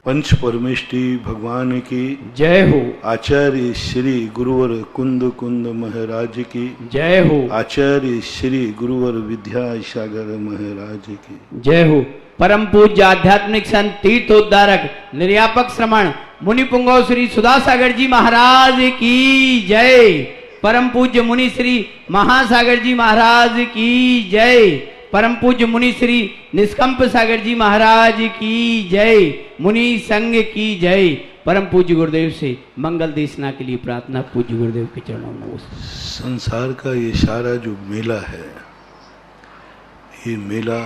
पंच परमेष्टि भगवान की जय हो। आचार्य श्री गुरुवर कुंद कुंद महाराज की जय हो। आचार्य श्री गुरुवर विद्यासागर महाराज की जय हो। परम पूज्य आध्यात्मिक संत तीर्थोद्धारक निर्यापक श्रमण मुनि पुंगव श्री सुधासागर जी महाराज की जय। परम पूज्य मुनि श्री महासागर जी महाराज की जय। परम पूज्य मुनि श्री निष्कंप सागर जी महाराज की जय। मुनि संघ की जय। परम पूज्य गुरुदेव से मंगल देशना के लिए प्रार्थना। पूज्य गुरुदेव के चरणों में नमस्कार। संसार का ये सारा जो मेला है, ये मेला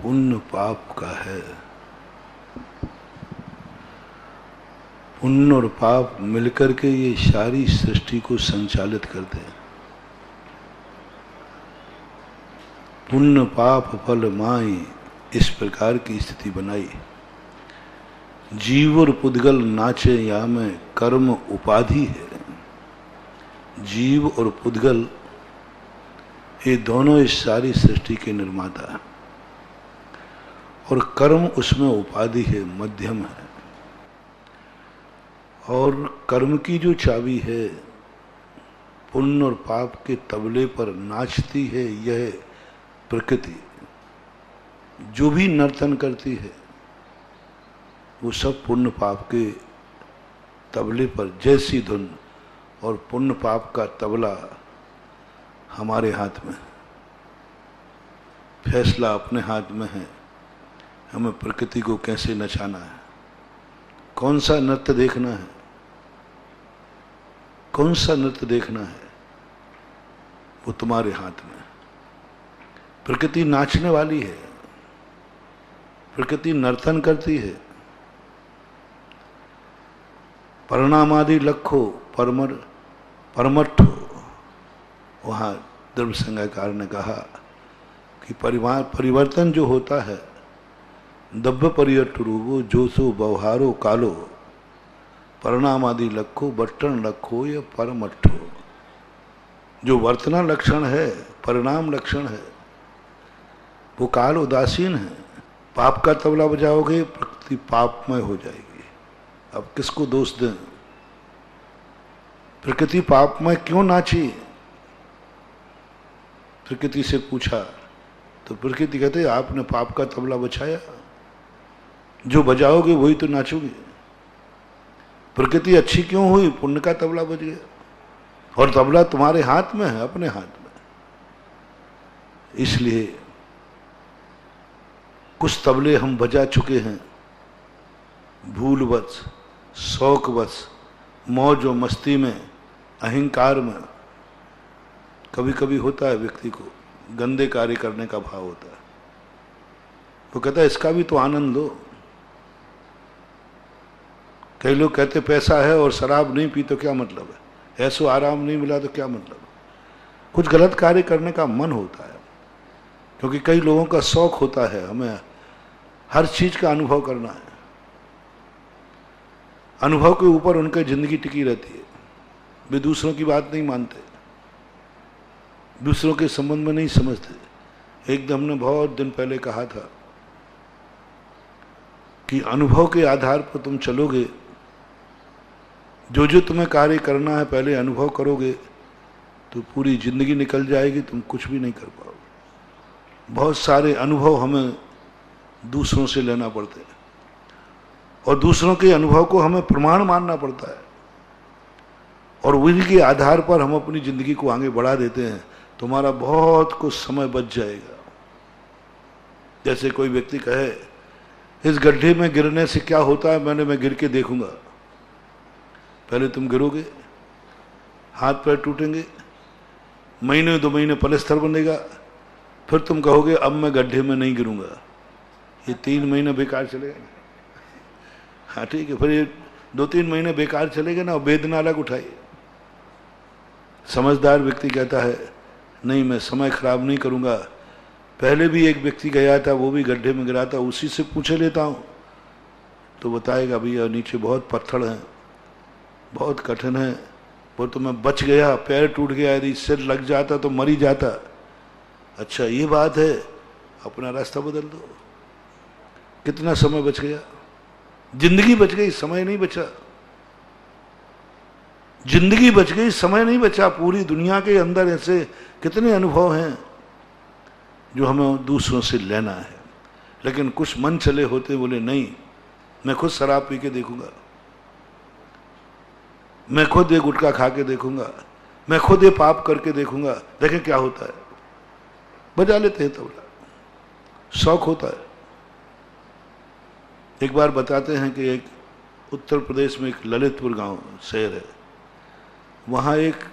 पुण्य पाप का है। पुण्य और पाप मिलकर के ये सारी सृष्टि को संचालित करते हैं। पुण्य पाप फल माई, इस प्रकार की स्थिति बनाई। जीव और पुद्गल नाचे या में कर्म उपाधि है। जीव और पुद्गल ये दोनों इस सारी सृष्टि के निर्माता है और कर्म उसमें उपाधि है, मध्यम है। और कर्म की जो चाबी है, पुण्य और पाप के तबले पर नाचती है यह प्रकृति। जो भी नर्तन करती है वो सब पुण्य पाप के तबले पर जैसी धुन, और पुण्य पाप का तबला हमारे हाथ में, फैसला अपने हाथ में है। हमें प्रकृति को कैसे नचाना है, कौन सा नृत्य देखना है, कौन सा नृत्य देखना है, वो तुम्हारे हाथ में। प्रकृति नाचने वाली है, प्रकृति नर्तन करती है। परिणामादि लखो परमठो, वहाँ द्रव्य संज्ञाकार ने कहा कि परिवर्तन जो होता है, दब्ब परियट रूपो जोसो व्यवहारो कालो, परिणामादि लखो बट्टन लखो या परमठो। जो वर्तना लक्षण है, परिणाम लक्षण है, वो काल उदासीन है। पाप का तबला बजाओगे, प्रकृति पापमय हो जाएगी। अब किसको दोष दें? प्रकृति पापमय क्यों नाची? प्रकृति से पूछा तो प्रकृति कहते आपने पाप का तबला बजाया, जो बजाओगे वही तो नाचोगे। प्रकृति अच्छी क्यों हुई? पुण्य का तबला बज गया, और तबला तुम्हारे हाथ में है, अपने हाथ में। इसलिए कुछ तबले हम बजा चुके हैं भूलवश, शौकवश, मौज और मस्ती में, अहंकार में। कभी कभी होता है व्यक्ति को गंदे कार्य करने का भाव होता है, वो कहता है इसका भी तो आनंद लो। कई लोग कहते पैसा है और शराब नहीं पी तो क्या मतलब है, ऐसो आराम नहीं मिला तो क्या मतलब है। कुछ गलत कार्य करने का मन होता है, क्योंकि कई लोगों का शौक होता है हमें हर चीज का अनुभव करना है। अनुभव के ऊपर उनकी जिंदगी टिकी रहती है। वे दूसरों की बात नहीं मानते, दूसरों के संबंध में नहीं समझते। एक हमने बहुत दिन पहले कहा था कि अनुभव के आधार पर तुम चलोगे, जो जो तुम्हें कार्य करना है पहले अनुभव करोगे तो पूरी जिंदगी निकल जाएगी, तुम कुछ भी नहीं कर पाओगे। बहुत सारे अनुभव हमें दूसरों से लेना पड़ते हैं, और दूसरों के अनुभव को हमें प्रमाण मानना पड़ता है, और उन्हीं के आधार पर हम अपनी जिंदगी को आगे बढ़ा देते हैं। तुम्हारा बहुत कुछ समय बच जाएगा। जैसे कोई व्यक्ति कहे इस गड्ढे में गिरने से क्या होता है, मैं गिर के देखूंगा। पहले तुम गिरोगे, हाथ पैर टूटेंगे, महीने 2 महीने पलस्तर बनेगा, फिर तुम कहोगे अब मैं गड्ढे में नहीं गिरूंगा। ये 3 महीने बेकार चलेगा। हाँ ठीक है, फिर ये 2-3 महीने बेकार चलेगा ना, वेदना अलग उठाइए। समझदार व्यक्ति कहता है नहीं मैं समय खराब नहीं करूंगा। पहले भी एक व्यक्ति गया था, वो भी गड्ढे में गिरा था, उसी से पूछे लेता हूं तो बताएगा भैया नीचे बहुत पत्थर हैं, बहुत कठिन है, वो तो मैं बच गया, पैर टूट गया, यदि सिर लग जाता तो मर ही जाता। अच्छा ये बात है, अपना रास्ता बदल दो, कितना समय बच गया। जिंदगी बच गई, समय नहीं बचा। जिंदगी बच गई, समय नहीं बचा। पूरी दुनिया के अंदर ऐसे कितने अनुभव हैं जो हमें दूसरों से लेना है, लेकिन कुछ मन चले होते बोले नहीं, मैं खुद शराब पी के देखूंगा, मैं खुद ये गुटखा खा के देखूंगा, मैं खुद ये पाप करके देखूंगा, देखें क्या होता है। बजा लेते हैं तबला, शौक होता है। एक बार बताते हैं कि एक उत्तर प्रदेश में एक ललितपुर गांव शहर है, वहाँ एक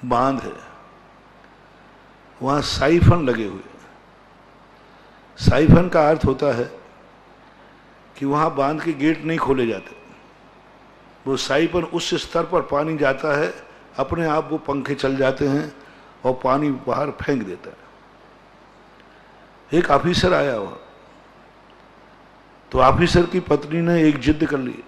बांध है, वहाँ साइफन लगे हुए हैं। साइफन का अर्थ होता है कि वहाँ बांध के गेट नहीं खोले जाते। वो साइफन उस स्तर पर पानी जाता है, अपने आप वो पंखे चल जाते हैं और पानी बाहर फेंक देता है। एक ऑफिसर आया वहाँ, तो ऑफिसर की पत्नी ने एक जिद कर ली,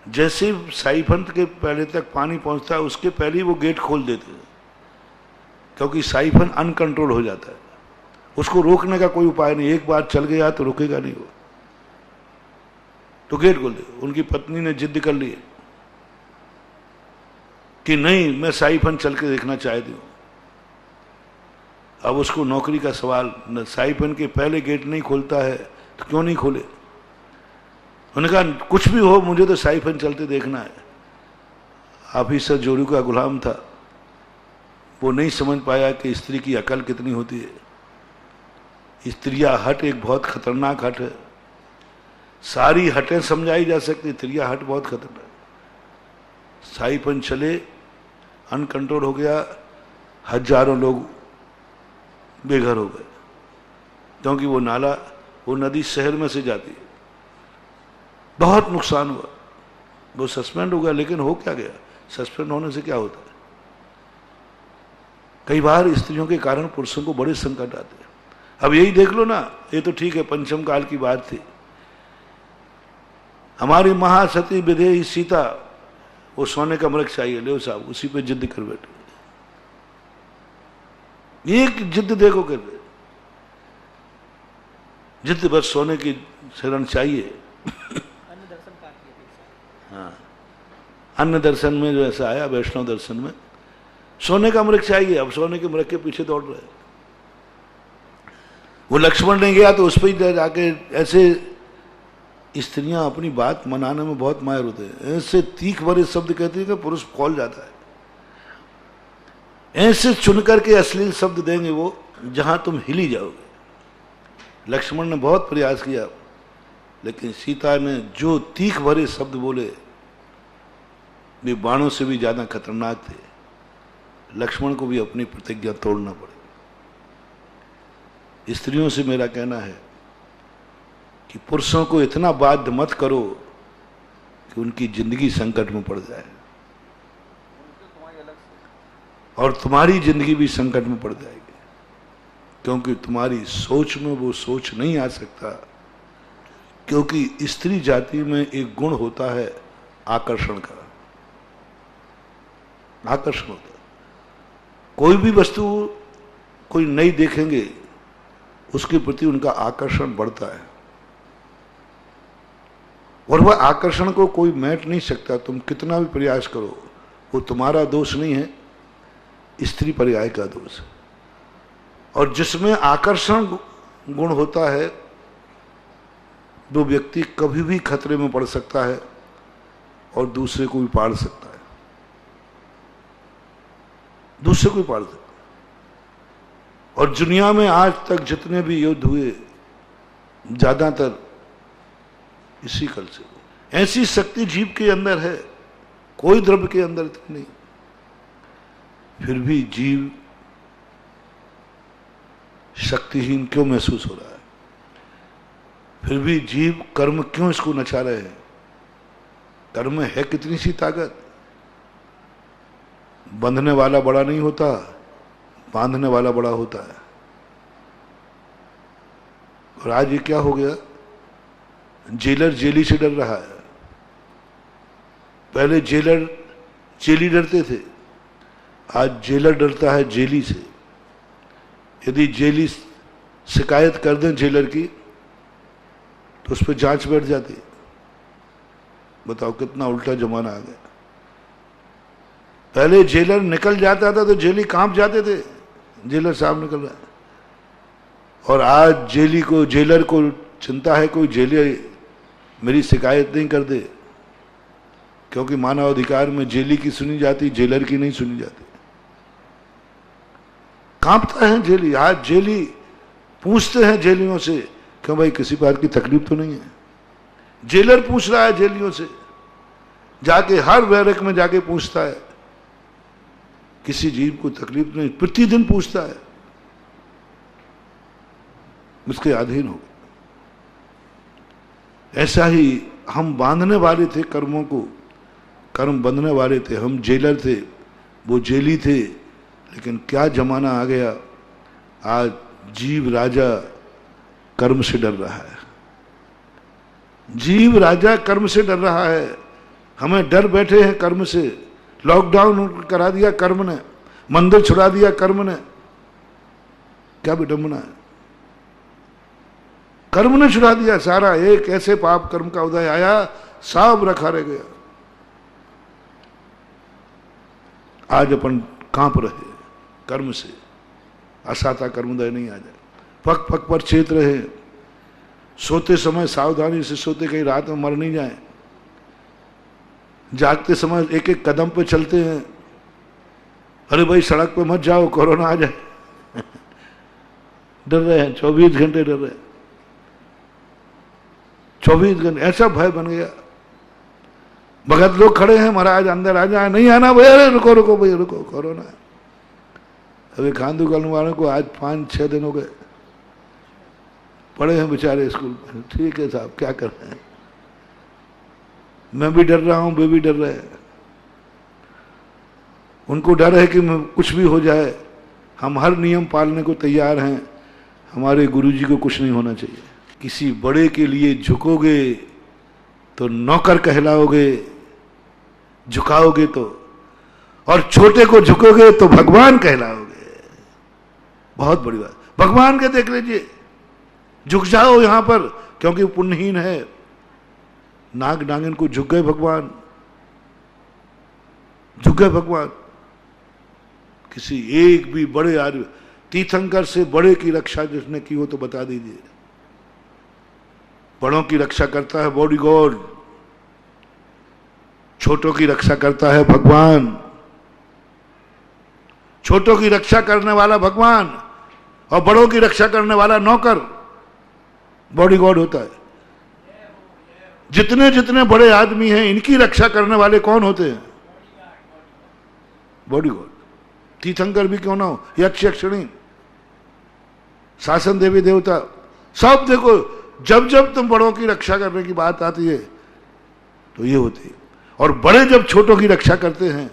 जैसे साइफन के पहले तक पानी पहुंचता है उसके पहले ही वो गेट खोल देते हैं, क्योंकि साइफन अनकंट्रोल हो जाता है, उसको रोकने का कोई उपाय नहीं। एक बार चल गया तो रुकेगा नहीं वो, तो गेट खोल दे। उनकी पत्नी ने जिद कर ली कि नहीं, मैं साइफन चल के देखना चाहती हूँ। अब उसको नौकरी का सवाल, साइफन के पहले गेट नहीं खोलता है तो क्यों नहीं खोले। उन्होंने कहा कुछ भी हो, मुझे तो साइफन चलते देखना है। ऑफिसर जोरू का गुलाम था, वो नहीं समझ पाया कि स्त्री की अकल कितनी होती है। स्त्रियां हट एक बहुत खतरनाक हट है, सारी हटें समझाई जा सकती, स्त्रियां हट बहुत खतरनाक। साइफन चले, अनकंट्रोल हो गया, हजारों लोग बेघर हो गए, क्योंकि वो नाला, वो नदी शहर में से जाती है। बहुत नुकसान हुआ, वो सस्पेंड हो गया। लेकिन हो क्या गया, सस्पेंड होने से क्या होता है। कई बार स्त्रियों के कारण पुरुषों को बड़े संकट आते हैं। अब यही देख लो ना, ये तो ठीक है पंचम काल की बात थी। हमारी महासती विदेही सीता, वो सोने का मृग चाहिए, ले साहब, उसी पे जिद कर बैठे। एक जिद देखो कर, जिद बस सोने की शरण चाहिए। हाँ, अन्य दर्शन में जो ऐसा आया, वैष्णव दर्शन में सोने का मृग चाहिए। अब सोने के मृग के पीछे दौड़ रहे। वो लक्ष्मण ने गया तो उस पर जाके ऐसे, स्त्रियां अपनी बात मनाने में बहुत माहिर होते हैं, ऐसे तीख भरे शब्द कहती है कि पुरुष फौल जाता है। ऐसे चुन करके अश्लील शब्द देंगे वो, जहां तुम हिली जाओगे। लक्ष्मण ने बहुत प्रयास किया, लेकिन सीता ने जो तीख भरे शब्द बोले, वे बाणों से भी ज्यादा खतरनाक थे। लक्ष्मण को भी अपनी प्रतिज्ञा तोड़ना पड़े। स्त्रियों से मेरा कहना है कि पुरुषों को इतना बाध्य मत करो कि उनकी जिंदगी संकट में पड़ जाए, और तुम्हारी जिंदगी भी संकट में पड़ जाएगी, क्योंकि तुम्हारी सोच में वो सोच नहीं आ सकता। क्योंकि स्त्री जाति में एक गुण होता है आकर्षण का, आकर्षण होता है। कोई भी वस्तु कोई नई देखेंगे, उसके प्रति उनका आकर्षण बढ़ता है, और वह आकर्षण को कोई मैट नहीं सकता। तुम कितना भी प्रयास करो, वो तुम्हारा दोष नहीं है, स्त्री पर्याय का दोष है। और जिसमें आकर्षण गुण होता है, वो व्यक्ति कभी भी खतरे में पड़ सकता है और दूसरे को भी पाड़ सकता है, दूसरे को भी पाड़ सकता है। और दुनिया में आज तक जितने भी युद्ध हुए, ज्यादातर इसी कल से। ऐसी शक्ति जीव के अंदर है, कोई द्रव्य के अंदर इतनी नहीं, फिर भी जीव शक्तिहीन क्यों महसूस हो रहा है। फिर भी जीव कर्म क्यों इसको नचा रहे हैं। कर्म में है कितनी सी ताकत। बंधने वाला बड़ा नहीं होता, बांधने वाला बड़ा होता है। और आज ये क्या हो गया, जेलर जेली से डर रहा है। पहले जेलर जेली डरते थे, आज जेलर डरता है जेली से। यदि जेली शिकायत कर दें जेलर की, तो उस पर जांच बैठ जाती। बताओ कितना उल्टा जमाना आ गया। पहले जेलर निकल जाता था तो जेली कांप जाते थे, जेलर साहब निकल रहा है। और आज जेलर को चिंता है कोई जेलर मेरी शिकायत नहीं कर दे, क्योंकि मानवाधिकार में जेली की सुनी जाती, जेलर की नहीं सुनी जाती। कांपता है जेली। आज जेली पूछते हैं जेलियों से, क्यों भाई किसी बात की तकलीफ तो नहीं है? जेलर पूछ रहा है जेलियों से, जाके हर बैरक में जाके पूछता है, किसी जीव को तकलीफ नहीं, प्रतिदिन पूछता है। उसके अधीन हो गए। ऐसा ही हम बांधने वाले थे कर्मों को, कर्म बंधने वाले थे, हम जेलर थे, वो जेली थे। लेकिन क्या जमाना आ गया, आज जीव राजा कर्म से डर रहा है। जीव राजा कर्म से डर रहा है। हमें डर बैठे हैं कर्म से। लॉकडाउन करा दिया कर्म ने, मंदिर छुड़ा दिया कर्म ने। क्या विडंबना है, कर्म ने छुड़ा दिया सारा। एक ऐसे पाप कर्म का उदय आया, सब रखा रह गया। आज अपन कांप रहे कर्म से, असाता कर्मोदय नहीं आ जाए। पग पग पर चेत रहे, सोते समय सावधानी से सोते, कहीं रात में मर नहीं जाए। जागते समय एक एक कदम पे चलते हैं, अरे भाई सड़क पे मत जाओ कोरोना आ जाए। डर रहे हैं, 24 घंटे डर रहे हैं, 24 घंटे ऐसा भय बन गया। भगत लोग खड़े हैं, महाराज अंदर आ जाए, नहीं आना भैया, अरे रुको रुको भैया रुको, कोरोना है। अभी खांदू करने वालों को आज 5-6 दिन हो गए, पढ़े हैं बेचारे स्कूल में। ठीक है साहब, क्या कर रहे हैं? मैं भी डर रहा हूं, वे भी डर रहे हैं। उनको डर है कि कुछ भी हो जाए। हम हर नियम पालने को तैयार हैं। हमारे गुरुजी को कुछ नहीं होना चाहिए। किसी बड़े के लिए झुकोगे तो नौकर कहलाओगे, झुकाओगे तो, और छोटे को झुकोगे तो भगवान कहलाओगे। बहुत बड़ी बात। भगवान के देख लीजिए, झुक जाओ यहां पर, क्योंकि पुण्यहीन है। नाग नागिन को झुक गए भगवान, झुक गए भगवान। किसी एक भी बड़े आदमी, तीर्थंकर से बड़े की रक्षा जिसने की हो तो बता दीजिए। बड़ों की रक्षा करता है बॉडीगार्ड, छोटों की रक्षा करता है भगवान। छोटों की रक्षा करने वाला भगवान और बड़ों की रक्षा करने वाला नौकर, बॉडीगार्ड होता है। जितने जितने बड़े आदमी हैं, इनकी रक्षा करने वाले कौन होते हैं? बॉडीगार्ड। तीर्थंकर भी क्यों ना हो, यक्ष यक्षिणी, शासन देवी देवता, सब देखो, जब जब तुम बड़ों की रक्षा करने की बात आती है तो ये होती है। और बड़े जब छोटों की रक्षा करते हैं,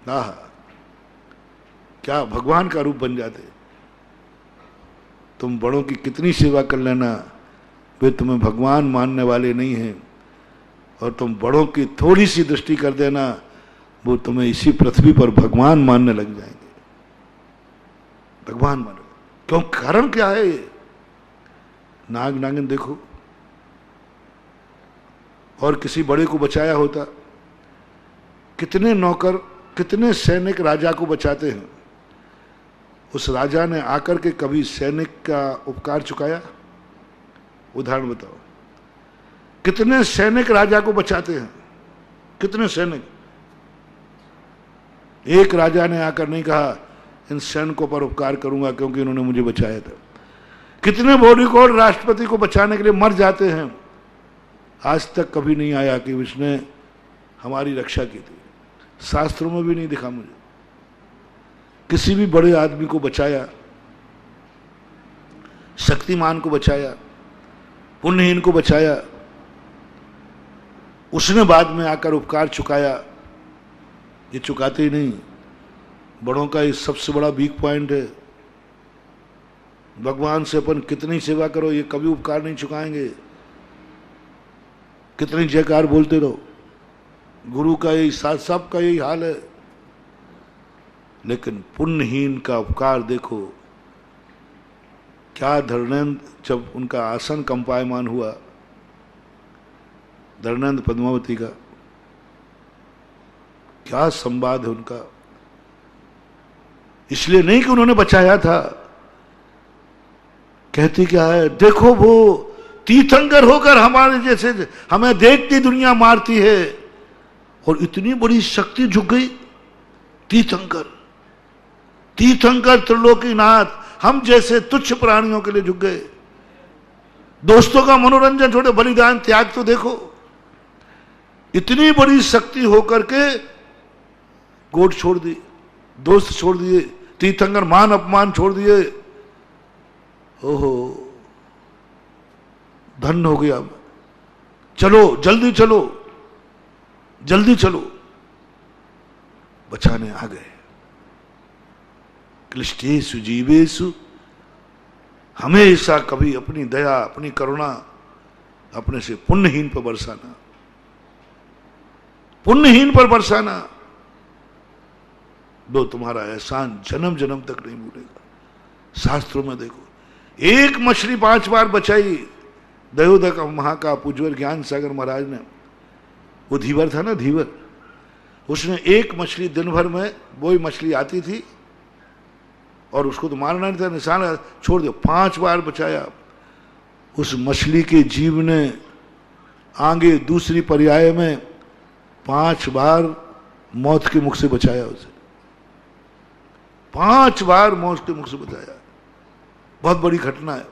आहा, क्या भगवान का रूप बन जाते। तुम बड़ों की कितनी सेवा कर लेना, वे तुम्हें भगवान मानने वाले नहीं हैं। और तुम बड़ों की थोड़ी सी दृष्टि कर देना, वो तुम्हें इसी पृथ्वी पर भगवान मानने लग जाएंगे। भगवान मानो। क्यों? कारण क्या है ये? नाग नागिन देखो, और किसी बड़े को बचाया होता, कितने नौकर, कितने सैनिक राजा को बचाते हैं। उस राजा ने आकर के कभी सैनिक का उपकार चुकाया? उदाहरण बताओ। कितने सैनिक राजा को बचाते हैं? कितने सैनिक? एक राजा ने आकर नहीं कहा इन सैनिकों पर उपकार करूंगा क्योंकि इन्होंने मुझे बचाया था। कितने बॉडीगार्ड राष्ट्रपति को बचाने के लिए मर जाते हैं, आज तक कभी नहीं आया कि उसने हमारी रक्षा की थी। शास्त्रों में भी नहीं दिखा मुझे किसी भी बड़े आदमी को बचाया, शक्तिमान को बचाया, पुण्यहीन को बचाया, उसने बाद में आकर उपकार चुकाया। ये चुकाते ही नहीं। बड़ों का ये सबसे बड़ा वीक पॉइंट है। भगवान से अपन कितनी सेवा करो, ये कभी उपकार नहीं चुकाएंगे। कितनी जयकार बोलते रहो, गुरु का यही साथ, सबका यही हाल है। लेकिन पुण्यहीन का उपकार देखो, क्या धर्मेंद्र, जब उनका आसन कंपायमान हुआ, धर्मेंद्र पद्मावती का क्या संवाद है उनका। इसलिए नहीं कि उन्होंने बचाया था, कहती क्या है, देखो वो तीर्थंकर होकर हमारे जैसे हमें देखती दुनिया मारती है, और इतनी बड़ी शक्ति झुक गई। तीर्थंकर, तीर्थंकर त्रिलोकीनाथ हम जैसे तुच्छ प्राणियों के लिए झुक गए। दोस्तों का मनोरंजन छोड़े, बलिदान त्याग तो देखो। इतनी बड़ी शक्ति होकर के गोट छोड़ दी, दोस्त छोड़ दिए, तीर्थंकर मान अपमान छोड़ दिए। ओहो, धन्य हो गया। चलो जल्दी चलो, जल्दी चलो, बचाने आ गए। क्लिष्टेषु जीवेषु, हमेशा कभी अपनी दया, अपनी करुणा अपने से पुण्यहीन पर बरसाना, पुण्यहीन पर बरसाना, दो तुम्हारा एहसान जन्म जन्म तक नहीं भूलेगा। शास्त्रों में देखो, एक मछली 5 बार बचाई दयोदक महाकाप उज्ज्वल ज्ञान सागर महाराज ने। वो धीवर था ना, धीवर, उसने एक मछली दिन भर में, वही मछली आती थी और उसको तो मारना नहीं था, निशाना छोड़ दिया, 5 बार बचाया। उस मछली के जीव ने आगे दूसरी पर्याय में 5 बार मौत के मुख से बचाया उसे, 5 बार मौत के मुख से बचाया। बहुत बड़ी घटना है।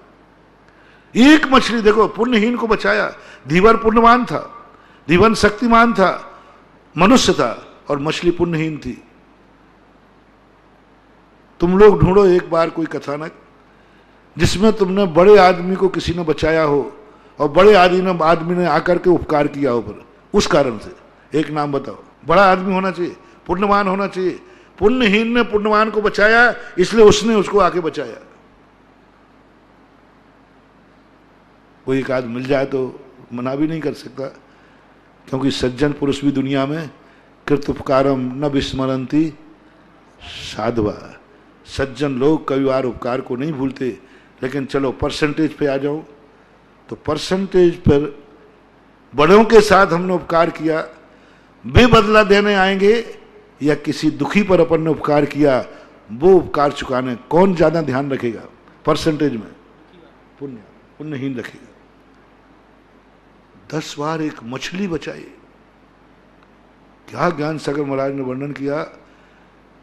एक मछली देखो, पुण्यहीन को बचाया। धीवर पुण्यवान था, धीवर शक्तिमान था, मनुष्य था, और मछली पुण्यहीन थी। तुम लोग ढूंढो एक बार कोई कथानक जिसमें तुमने बड़े आदमी को किसी ने बचाया हो और बड़े आदमी ने आकर के उपकार किया हो, पर उस कारण से एक नाम बताओ। बड़ा आदमी होना चाहिए, पुण्यवान होना चाहिए। पुण्यहीन ने पुण्यवान को बचाया, इसलिए उसने उसको आके बचाया। कोई एक आदमी मिल जाए तो मना भी नहीं कर सकता, क्योंकि सज्जन पुरुष भी दुनिया में कृत उपकारम न विस्मरंती साधवा। सज्जन लोग कई बार उपकार को नहीं भूलते। लेकिन चलो परसेंटेज पे आ जाओ, तो परसेंटेज पर बड़ों के साथ हमने उपकार किया, वे बदला देने आएंगे, या किसी दुखी पर अपन ने उपकार किया, वो उपकार चुकाने कौन ज्यादा ध्यान रखेगा परसेंटेज में? पुण्यहीन रखेगा। 10 बार एक मछली बचाई। क्या ज्ञान सागर महाराज ने वर्णन किया।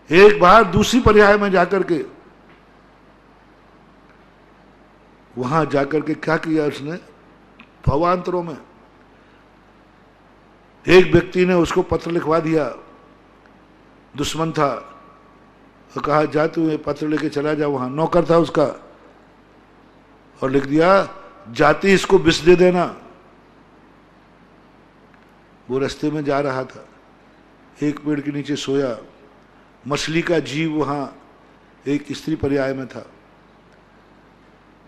एक बार दूसरी पर्याय में जाकर के, वहां जाकर के क्या किया उसने, भवांतरों में एक व्यक्ति ने उसको पत्र लिखवा दिया, दुश्मन था, तो कहा जा तू ये पत्र लेके चला जा, वहां नौकर था उसका, और लिख दिया जाति इसको विष दे देना। वो रास्ते में जा रहा था, एक पेड़ के नीचे सोया, मछली का जीव वहां एक स्त्री पर्याय में था।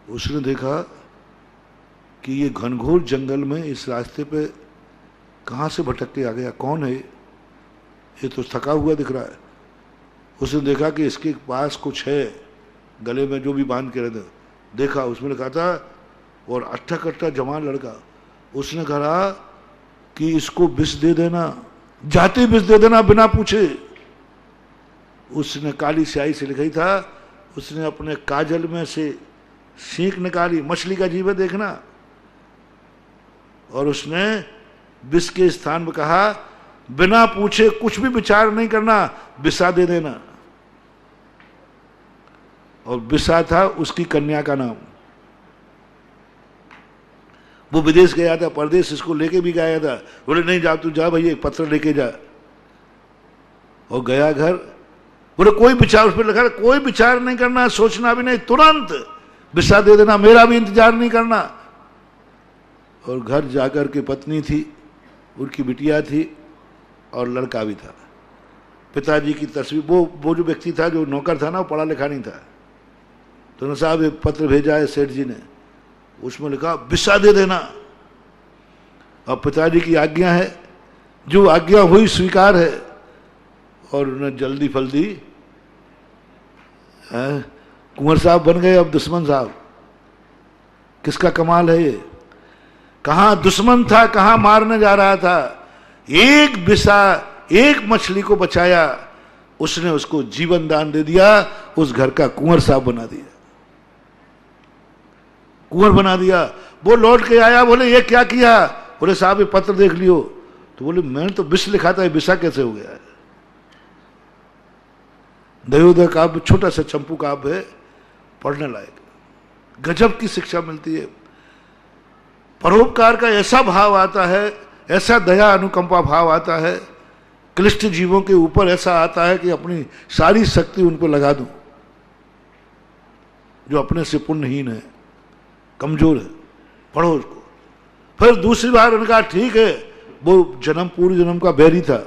उसने देखा कि ये घनघोर जंगल में इस रास्ते पे कहां से भटक के आ गया, कौन है ये तो थका हुआ दिख रहा है। उसने देखा कि इसके पास कुछ है, गले में जो भी बांध के रहते, देखा उसमें लिखा था, और अट्ठा कट्टा जवान लड़का। उसने कहा कि इसको विष दे देना, जाते विष दे देना बिना पूछे। उसने काली स्याही से लिखा था, उसने अपने काजल में से सींक निकाली, मछली का जीव है देखना, और उसने विष के स्थान में कहा बिना पूछे कुछ भी विचार नहीं करना, विषा दे देना। और विषा था उसकी कन्या का नाम। वो विदेश गया था, परदेश, इसको लेके भी गया था। बोले नहीं जा, तू जा भैया, पत्र लेके जा। और गया घर, बोले कोई विचार, उस पर लिखा कोई विचार नहीं करना, सोचना भी नहीं, तुरंत विषा दे देना, मेरा भी इंतजार नहीं करना। और घर जाकर के पत्नी थी, उनकी बिटिया थी, और लड़का भी था। पिताजी की तस्वीर, वो जो व्यक्ति था, जो नौकर था ना, वो पढ़ा लिखा नहीं था। तो साहब एक पत्र भेजा है सेठ जी ने, उसमें लिखा विषा दे देना। और पिताजी की आज्ञा है, जो आज्ञा हुई स्वीकार है। और उन्हें जल्दी फल्दी कुंवर साहब बन गए अब दुश्मन साहब। किसका कमाल है ये? कहां दुश्मन था, कहां मारने जा रहा था, एक बिसा एक मछली को बचाया, उसने उसको जीवन दान दे दिया, उस घर का कुंवर साहब बना दिया, कुंवर बना दिया। वो लौट के आया, बोले ये क्या किया? बोले साहब ये पत्र देख लियो। तो बोले मैंने तो विष लिखा था, विषा कैसे हो गया है? दयोदय काव्य छोटा सा चंपू काव्य है, पढ़ने लायक, गजब की शिक्षा मिलती है। परोपकार का ऐसा भाव आता है, ऐसा दया अनुकंपा भाव आता है, क्लिष्ट जीवों के ऊपर ऐसा आता है कि अपनी सारी शक्ति उन पर लगा दूं, जो अपने से पुण्यहीन है, कमजोर है, पढ़ो उसको। फिर दूसरी बार उन्होंने कहा ठीक है, वो जन्म पूर्व जन्म का बैरी था,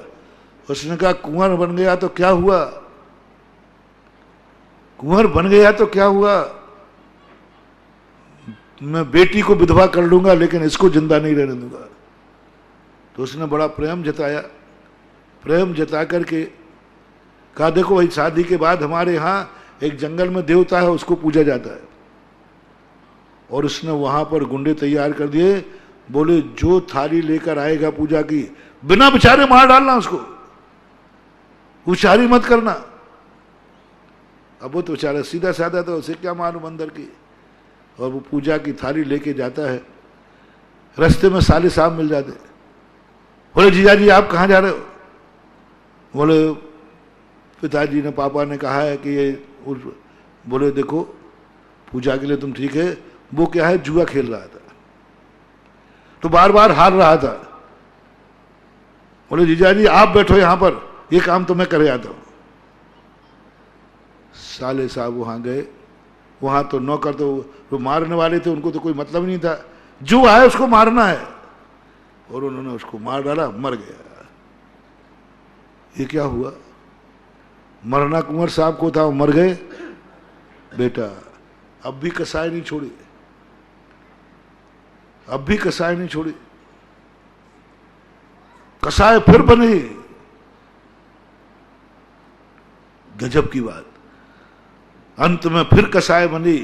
उसने कहा कुंवर बन गया तो क्या हुआ, कुंवर बन गया तो क्या हुआ, मैं बेटी को विधवा कर लूंगा लेकिन इसको जिंदा नहीं रहने दूंगा। तो उसने बड़ा प्रेम जताया, प्रेम जता करके कहा देखो भाई शादी के बाद हमारे यहाँ एक जंगल में देवता है, उसको पूजा जाता है। और उसने वहां पर गुंडे तैयार कर दिए, बोले जो थाली लेकर आएगा पूजा की, बिना बेचारे मार डालना उसको, उचारी मत करना। अब वो तो बेचारा सीधा साधा था, उसे क्या मालूम अंदर की। और वो पूजा की थाली लेके जाता है, रास्ते में साले साहब मिल जाते, बोले जीजा जी आप कहाँ जा रहे हो? बोले पिताजी ने, पापा ने कहा है कि ये बोले देखो पूजा के लिए तुम ठीक है, वो क्या है जुआ खेल रहा था, तो बार बार हार रहा था। बोले जीजा जी आप बैठो यहां पर, ये काम तो मैं करे आता हूं। साले साहब वहां गए, वहां तो नौकर तो मारने वाले थे, उनको तो कोई मतलब नहीं था, जो आए उसको मारना है, और उन्होंने उसको मार डाला, मर गया। ये क्या हुआ? मरना कुंवर साहब को था, वो मर गए। बेटा अब भी कसाई नहीं छोड़ी, अब भी कसाई नहीं छोड़ी, कसाई फिर बनी। गजब की बात, अंत में फिर कसाई बनी,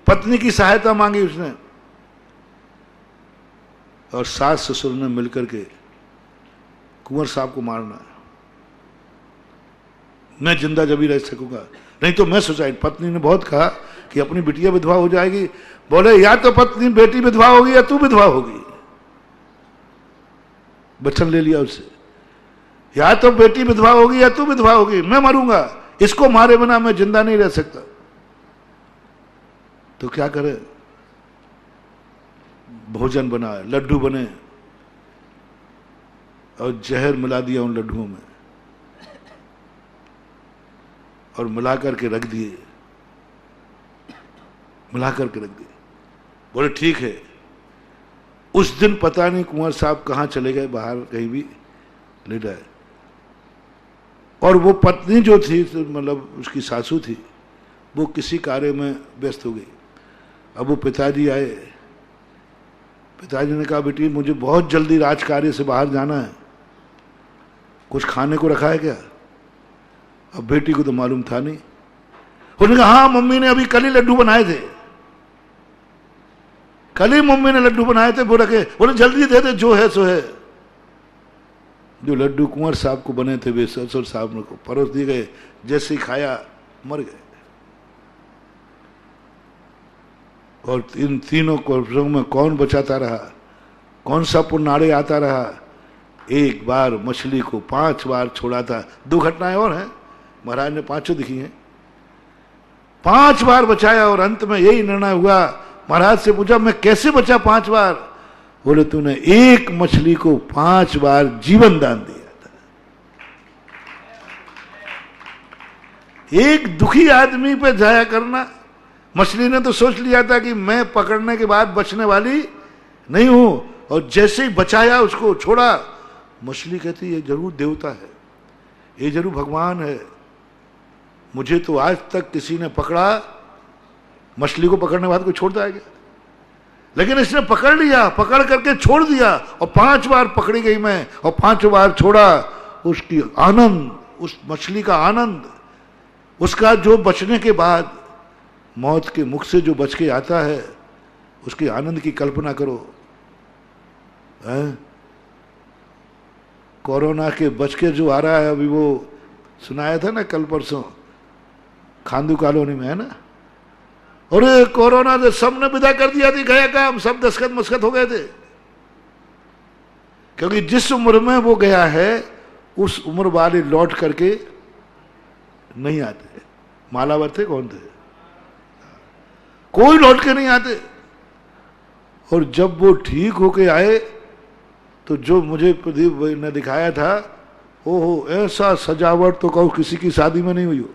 पत्नी की सहायता मांगी उसने, और सास ससुर ने मिलकर के कुंवर साहब को मारना, मैं जिंदा जब ही रह सकूंगा, नहीं तो मैं सुसाइड। पत्नी ने बहुत कहा कि अपनी बिटिया विधवा हो जाएगी, बोले या तो पत्नी बेटी विधवा होगी या तू विधवा होगी, वचन ले लिया उससे, या तो बेटी विधवा होगी या तू विधवा होगी, मैं मरूंगा, इसको मारे बिना मैं जिंदा नहीं रह सकता। तो क्या करे, भोजन बनाए, लड्डू बने, और जहर मिला दिया उन लड्डुओं में, और मिला करके रख दिए, मिला करके रख दिए। बोले ठीक है। उस दिन पता नहीं कुंवर साहब कहाँ चले गए, बाहर कहीं भी ले जाए। और वो पत्नी जो थी, मतलब उसकी सासू थी, वो किसी कार्य में व्यस्त हो गई। अब वो पिताजी आए, पिताजी ने कहा बेटी मुझे बहुत जल्दी राजकार्य से बाहर जाना है, कुछ खाने को रखा है क्या? अब बेटी को तो मालूम था नहीं। उन्होंने कहा हाँ मम्मी ने अभी कल ही लड्डू बनाए थे, कल ही मम्मी ने लड्डू बनाए थे, वो रखे। बोले जल्दी दे दे, जो है सो है। जो लड्डू कुंवर साहब को बने थे वे ससुर साहब को परोस दिए गए, जैसे ही खाया मर गए। और इन तीनों कोर्सों में कौन बचाता रहा, कौन सा पुण्याड़े आता रहा? एक बार मछली को 5 बार छोड़ा था। 2 घटनाएं और हैं, महाराज ने 5 दिखी हैं। 5 बार बचाया, और अंत में यही निर्णय हुआ। महाराज से पूछा मैं कैसे बचा 5 बार? बोले तूने एक मछली को 5 बार जीवन दान दिया था। एक दुखी आदमी पे दया करना। मछली ने तो सोच लिया था कि मैं पकड़ने के बाद बचने वाली नहीं हूं, और जैसे ही बचाया उसको छोड़ा, मछली कहती ये जरूर देवता है, ये जरूर भगवान है, मुझे तो आज तक किसी ने पकड़ा, मछली को पकड़ने के बाद कोई छोड़ता है क्या? लेकिन इसने पकड़ लिया, पकड़ करके छोड़ दिया, और 5 बार पकड़ी गई मैं, और 5 बार छोड़ा। उसकी आनंद, उस मछली का आनंद, उसका जो बचने के बाद मौत के मुख से जो बच के आता है, उसके आनंद की कल्पना करो। हैं? कोरोना के बच के जो आ रहा है अभी, वो सुनाया था ना कल परसों खांदू कॉलोनी में, है ना? अरे कोरोना से सबने विदा कर दिया थी, गया काम, सब दस्खत मस्खत हो गए थे। क्योंकि जिस उम्र में वो गया है उस उम्र वाले लौट करके नहीं आते। मालावर थे, कौन थे? कोई लौट के नहीं आते। और जब वो ठीक होके आए तो जो मुझे प्रदीप ने दिखाया था, ओहो ऐसा सजावट तो कहो किसी की शादी में नहीं हुई हो।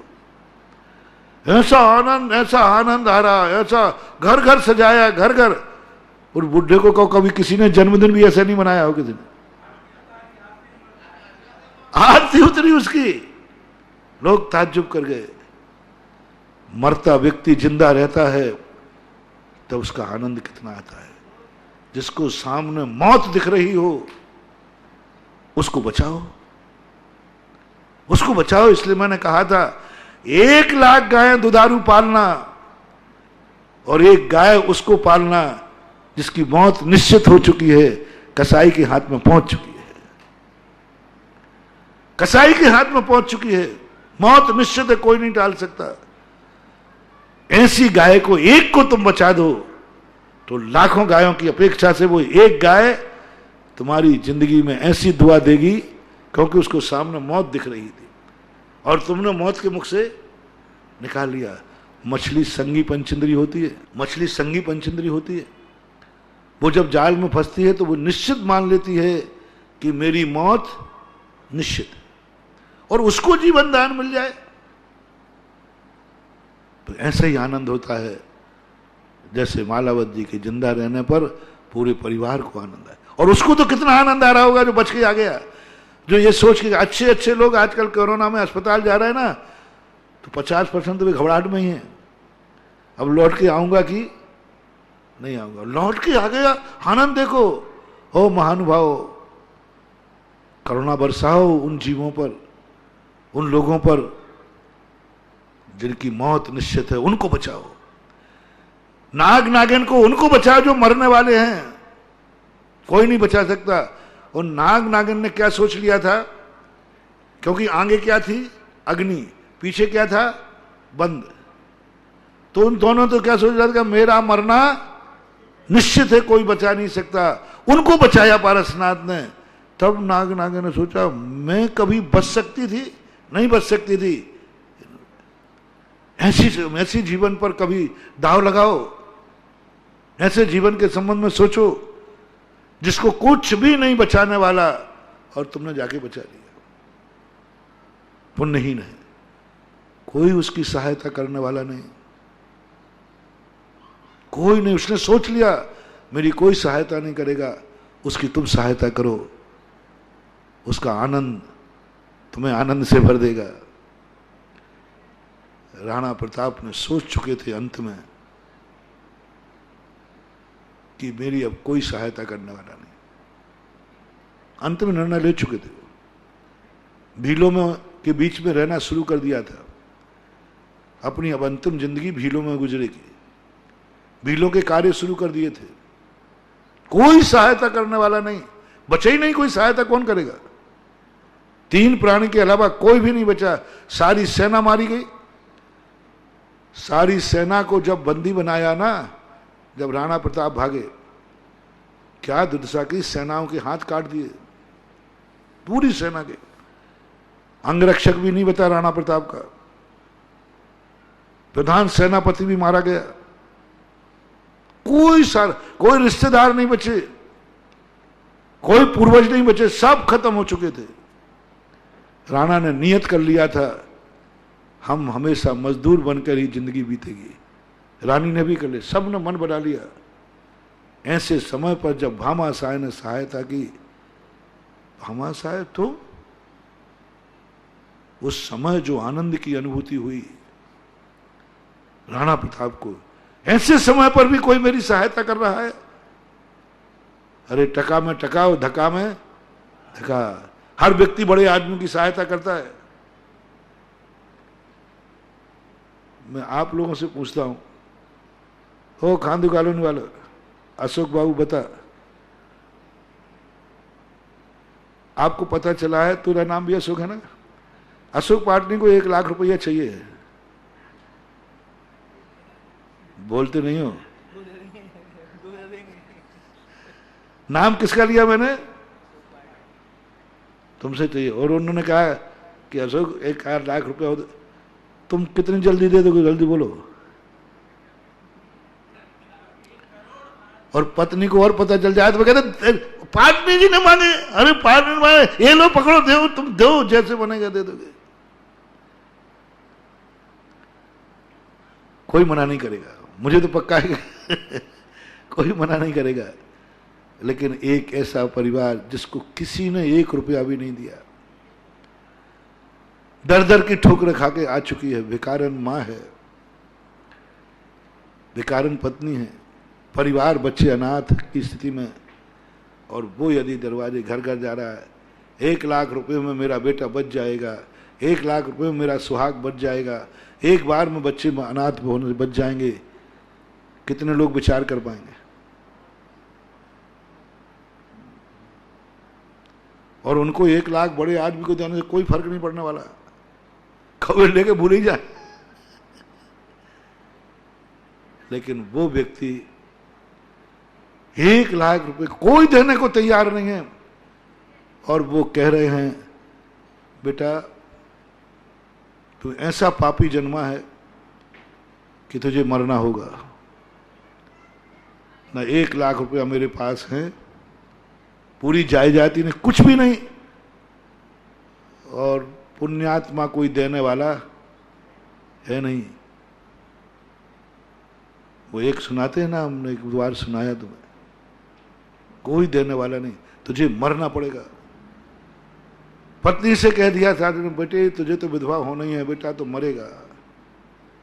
ऐसा आनंद आ रहा, ऐसा घर घर सजाया, घर घर। और बुढ़े को कहो कभी किसी ने जन्मदिन भी ऐसा नहीं मनाया हो किसी ने। आरती उतरी उसकी, लोग ताज्जुब कर गए। मरता व्यक्ति जिंदा रहता है तो उसका आनंद कितना आता है। जिसको सामने मौत दिख रही हो उसको बचाओ, उसको बचाओ। इसलिए मैंने कहा था 1 लाख गायें दुधारू पालना और एक गाय उसको पालना जिसकी मौत निश्चित हो चुकी है, कसाई के हाथ में पहुंच चुकी है। कसाई के हाथ में पहुंच चुकी है, मौत निश्चित है, कोई नहीं टाल सकता। ऐसी गाय को, एक को तुम बचा दो तो लाखों गायों की अपेक्षा से वो एक गाय तुम्हारी जिंदगी में ऐसी दुआ देगी, क्योंकि उसको सामने मौत दिख रही थी और तुमने मौत के मुख से निकाल लिया। मछली संगी पंचेंद्री होती है, मछली संगी पंचेंद्री होती है। वो जब जाल में फंसती है तो वो निश्चित मान लेती है कि मेरी मौत निश्चित है और उसको जीवन दान मिल जाए तो ऐसा ही आनंद होता है जैसे मालावत जी के जिंदा रहने पर पूरे परिवार को आनंद आए। और उसको तो कितना आनंद आ रहा होगा जो बच के आ गया, जो ये सोच के अच्छे अच्छे लोग आजकल कोरोना में अस्पताल जा रहे हैं ना, तो 50% तो भी घबराहट में ही है। अब लौट के आऊंगा कि नहीं आऊंगा, लौट के आ गया, आनंद देखो। हो महानुभाव, करुणा बरसाओ उन जीवों पर, उन लोगों पर जिनकी मौत निश्चित है, उनको बचाओ। नाग नागिन को उनको बचाओ जो मरने वाले हैं, कोई नहीं बचा सकता। और नाग नागिन ने क्या सोच लिया था, क्योंकि आगे क्या थी अग्नि, पीछे क्या था बंद, तो उन दोनों तो क्या सोच रहा था, मेरा मरना निश्चित है, कोई बचा नहीं सकता। उनको बचाया पारसनाथ ने। तब नाग नागिन ने सोचा मैं कभी बच सकती थी, नहीं बच सकती थी। ऐसी जीवन पर कभी दाव लगाओ, ऐसे जीवन के संबंध में सोचो जिसको कुछ भी नहीं बचाने वाला और तुमने जाके बचा लिया। पुण्यहीन है, कोई उसकी सहायता करने वाला नहीं, कोई नहीं। उसने सोच लिया मेरी कोई सहायता नहीं करेगा, उसकी तुम सहायता करो, उसका आनंद तुम्हें आनंद से भर देगा। राणा प्रताप ने सोच चुके थे अंत में कि मेरी अब कोई सहायता करने वाला नहीं। अंत में निर्णय ले चुके थे, भीलों में के बीच में रहना शुरू कर दिया था। अपनी अब अंतिम जिंदगी भीलों में गुजरेगी, भीलों के कार्य शुरू कर दिए थे। कोई सहायता करने वाला नहीं, बचे ही नहीं, कोई सहायता कौन करेगा। 3 प्राणी के अलावा कोई भी नहीं बचा। सारी सेना मारी गई। सारी सेना को जब बंदी बनाया ना, जब राणा प्रताप भागे, क्या दुर्दशा की, सेनाओं के हाथ काट दिए, पूरी सेना के। अंगरक्षक भी नहीं बचा राणा प्रताप का, प्रधान सेनापति भी मारा गया, कोई रिश्तेदार नहीं बचे, कोई पूर्वज नहीं बचे, सब खत्म हो चुके थे। राणा ने नियत कर लिया था हम हमेशा मजदूर बनकर ही जिंदगी बीतेगी। रानी ने भी कर लिया, सबने मन बना लिया। ऐसे समय पर जब भामाशाह ने सहायता की, भामाशाह तो उस समय जो आनंद की अनुभूति हुई राणा प्रताप को, ऐसे समय पर भी कोई मेरी सहायता कर रहा है। अरे टका में टका, धक्का में धक्का। हर व्यक्ति बड़े आदमी की सहायता करता है। मैं आप लोगों से पूछता हूं, हो खांदू कॉलोनी वालों, अशोक बाबू बता, आपको पता चला है, तेरा नाम भी अशोक है ना? अशोक पाटनी को 1 लाख रुपया चाहिए। बोलते नहीं हो? नाम किसका लिया मैंने? तुमसे चाहिए। और उन्होंने कहा कि अशोक 1 लाख रुपया हो, तुम कितनी जल्दी दे दोगे? जल्दी बोलो। और पत्नी को और पता चल जाए तो कहते पाटनी जी ने माने, अरे पाटनी ने माने, ये लो पकड़ो, दो, तुम दो, जैसे बनेगा दे दोगे। कोई मना नहीं करेगा, मुझे तो पक्का है कोई मना नहीं करेगा। लेकिन एक ऐसा परिवार जिसको किसी ने 1 रुपया भी नहीं दिया, दर दर की ठोकर खा के आ चुकी है, भिखारन माँ है, भिखारन पत्नी है, परिवार बच्चे अनाथ की स्थिति में, और वो यदि दरवाजे घर घर जा रहा है, 1 लाख रुपए में मेरा बेटा बच जाएगा, 1 लाख रुपए में मेरा सुहाग बच जाएगा, एक बार में बच्चे अनाथ होने से बच जाएंगे, कितने लोग विचार कर पाएंगे? और उनको 1 लाख बड़े आदमी को देने से कोई फर्क नहीं पड़ने वाला, खबर लेके भूल ही जाए। लेकिन वो व्यक्ति 1 लाख रुपए कोई देने को तैयार नहीं है, और वो कह रहे हैं बेटा तू ऐसा पापी जन्मा है कि तुझे मरना होगा, ना 1 लाख रुपया मेरे पास है, पूरी जायदाद ने कुछ भी नहीं, और पुण्यात्मा कोई देने वाला है नहीं। वो एक सुनाते हैं ना, हमने एक बार सुनाया तुम्हें, कोई देने वाला नहीं, तुझे मरना पड़ेगा। पत्नी से कह दिया था बेटे तुझे तो विधवा होना ही है, बेटा तो मरेगा।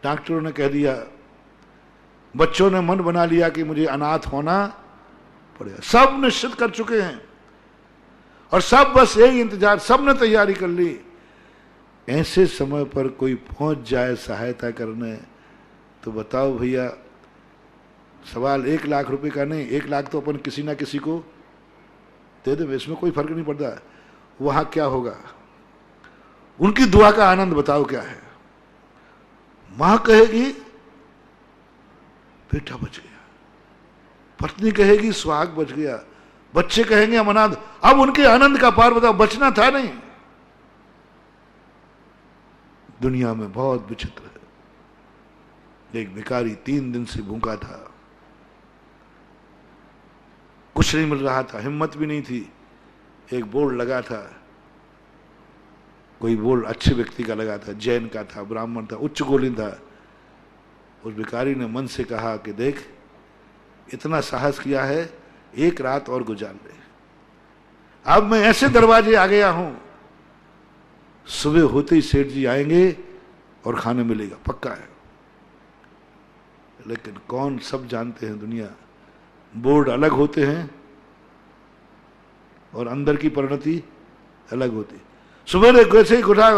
डॉक्टरों ने कह दिया, बच्चों ने मन बना लिया कि मुझे अनाथ होना पड़ेगा, सब निश्चित कर चुके हैं, और सब बस यही इंतजार, सब ने तैयारी कर ली। ऐसे समय पर कोई पहुंच जाए सहायता करने, तो बताओ भैया, सवाल 1 लाख रुपए का नहीं, 1 लाख तो अपन किसी ना किसी को दे दे, इसमें कोई फर्क नहीं पड़ता। वहां क्या होगा? उनकी दुआ का आनंद बताओ क्या है? मां कहेगी बेटा बच गया, पत्नी कहेगी सुहाग बच गया, बच्चे कहेंगे हम अनाथ। अब उनके आनंद का पार बताओ, बचना था नहीं। दुनिया में बहुत विचित्र है। एक भिखारी 3 दिन से भूखा था, कुछ नहीं मिल रहा था, हिम्मत भी नहीं थी। एक बोर्ड लगा था, कोई बोर्ड अच्छे व्यक्ति का लगा था, जैन का था, ब्राह्मण था, उच्च गोलिन था। उस भिखारी ने मन से कहा कि देख, इतना साहस किया है, 1 रात और गुजार ले। अब मैं ऐसे दरवाजे आ गया हूं, सुबह होते ही सेठ जी आएंगे और खाने मिलेगा, पक्का है। लेकिन कौन, सब जानते हैं दुनिया, बोर्ड अलग होते हैं और अंदर की परिणति अलग होती। सुबह कैसे ही उठा,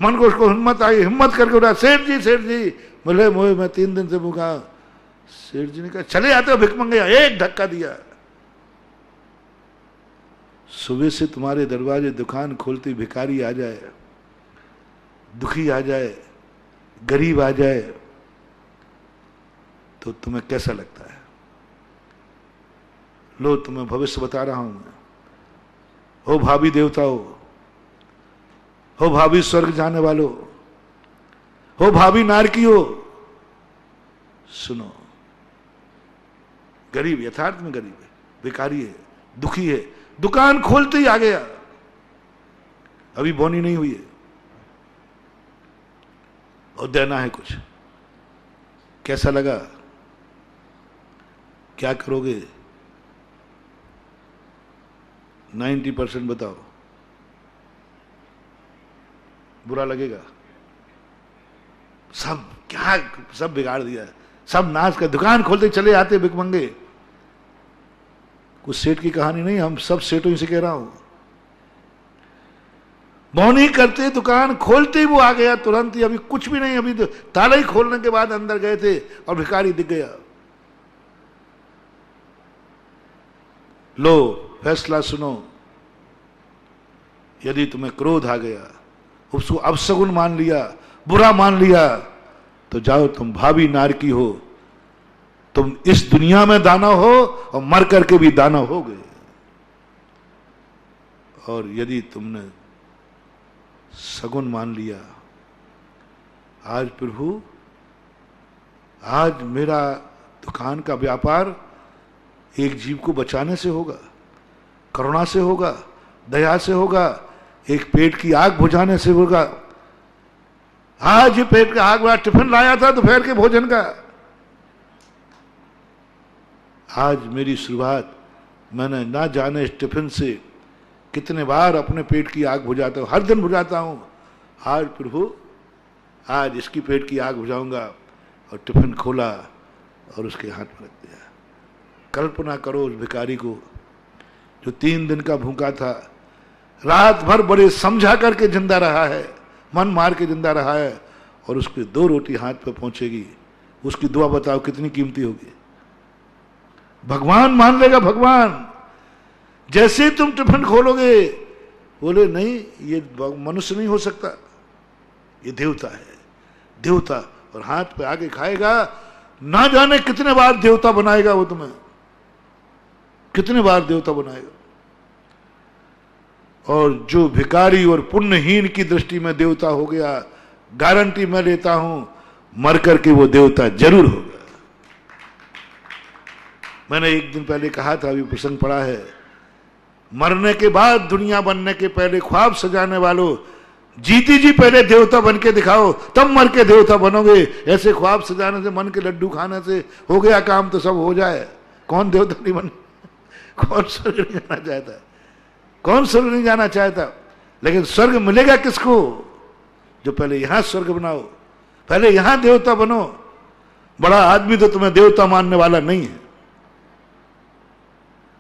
मन को उसको हिम्मत आई, हिम्मत करके उठा, सेठ जी बोले मोए मैं 3 दिन से भूखा। सेठ जी ने कहा चले आते हो भिख मंगे, एक धक्का दिया। सुबह से तुम्हारे दरवाजे दुकान खोलती भिखारी आ जाए, दुखी आ जाए, गरीब आ जाए, तो तुम्हें कैसा लगता है? लो तुम्हें भविष्य बता रहा हूं मैं। हो भाभी देवताओं, हो भाभी स्वर्ग जाने वालों, हो भाभी नारकियों, सुनो, गरीब यथार्थ में गरीब है, भिखारी है, दुखी है, दुकान खोलते ही आ गया, अभी बोनी नहीं हुई है और देना है कुछ। कैसा लगा? क्या करोगे? 90% बताओ, बुरा लगेगा? सब क्या, सब बिगाड़ दिया, सब नाश कर, दुकान खोलते चले आते भिखमंगे। कुछ सेठ की कहानी नहीं, हम सब सेठों से कह रहा हूं। मौनी करते दुकान खोलते ही वो आ गया तुरंत ही, अभी कुछ भी नहीं, अभी तो ताला ही खोलने के बाद अंदर गए थे और भिखारी दिख गया। लो फैसला सुनो, यदि तुम्हें क्रोध आ गया, उसको अपशगुन मान लिया, बुरा मान लिया, तो जाओ तुम भावी नारकी हो, तुम इस दुनिया में दाना हो और मर करके भी दाना होगे। और यदि तुमने सगुन मान लिया, आज प्रभु, आज मेरा दुकान का व्यापार एक जीव को बचाने से होगा, करुणा से होगा, दया से होगा, एक पेट की आग बुझाने से होगा। आज ये पेट का आग वाला टिफिन लाया था दोपहर के भोजन का, आज मेरी शुरुआत मैंने ना जाने इस टिफिन से कितने बार अपने पेट की आग बुझाता हूं, हर दिन बुझाता हूं। आज प्रभु, आज इसकी पेट की आग बुझाऊंगा। और टिफिन खोला और उसके हाथ में रख दिया। कल्पना करो उस भिखारी को जो 3 दिन का भूखा था, रात भर बड़े समझा करके जिंदा रहा है, मन मार के जिंदा रहा है, और उसकी 2 रोटी हाथ पे पहुंचेगी, उसकी दुआ बताओ कितनी कीमती होगी। भगवान मान लेगा, भगवान। जैसे तुम टिफिन खोलोगे, बोले नहीं ये मनुष्य नहीं हो सकता, ये देवता है, देवता। और हाथ पे आगे खाएगा, ना जाने कितने बार देवता बनाएगा वो तुम्हें, कितने बार देवता बनाएगा। और जो भिखारी और पुण्यहीन की दृष्टि में देवता हो गया, गारंटी मैं लेता हूं मर करके वो देवता जरूर होगा। मैंने एक दिन पहले कहा था, अभी प्रसंग पड़ा है, मरने के बाद दुनिया बनने के पहले ख्वाब सजाने वालों, जीती जी पहले देवता बन के दिखाओ, तब मर के देवता बनोगे। ऐसे ख्वाब सजाने से, मन के लड्डू खाने से हो गया काम तो सब हो जाए। कौन देवता नहीं बन, कौन स्वर्ग नहीं जाना चाहता, कौन स्वर्ग नहीं जाना चाहता। लेकिन स्वर्ग मिलेगा किसको? जो पहले यहां स्वर्ग बनाओ, पहले यहां देवता बनो। बड़ा आदमी तो तुम्हें देवता मानने वाला नहीं है,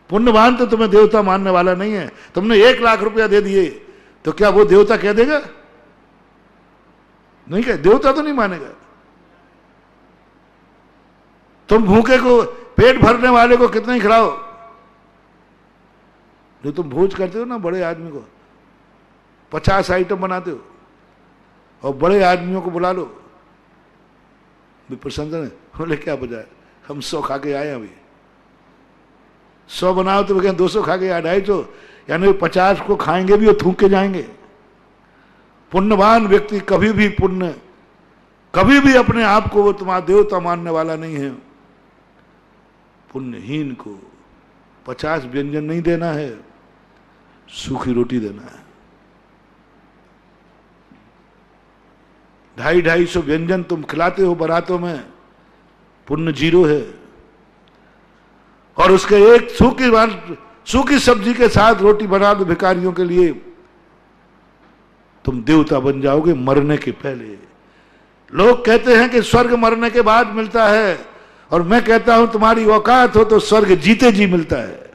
पुण्यवान तो तुम्हें देवता मानने वाला नहीं है। तुमने 1 लाख रुपया दे दिए तो क्या वो देवता कह देगा? नहीं कह, देवता तो नहीं मानेगा। तुम भूखे को, पेट भरने वाले को कितना ही खिलाओ, जो तुम भोज करते हो ना बड़े आदमी को, 50 आइटम बनाते हो और बड़े आदमियों को बुला लो, प्रसन्न है, बोले क्या बजाय, हम 100 खा के आए, अभी 100 बनाओ तो 200 खा के आए, 250, यानी 50 को खाएंगे भी और थूक के जाएंगे। पुण्यवान व्यक्ति कभी भी पुण्य, कभी भी अपने आप को वो तुम्हारा देवता मानने वाला नहीं है। पुण्यहीन को 50 व्यंजन नहीं देना है, सूखी रोटी देना है। 250-250 व्यंजन तुम खिलाते हो बारातों में, पुण्य 0 है। और उसके एक सूखी सब्जी के साथ रोटी बना दो भिखारियों के लिए, तुम देवता बन जाओगे मरने के पहले। लोग कहते हैं कि स्वर्ग मरने के बाद मिलता है, और मैं कहता हूं तुम्हारी औकात हो तो स्वर्ग जीते जी मिलता है।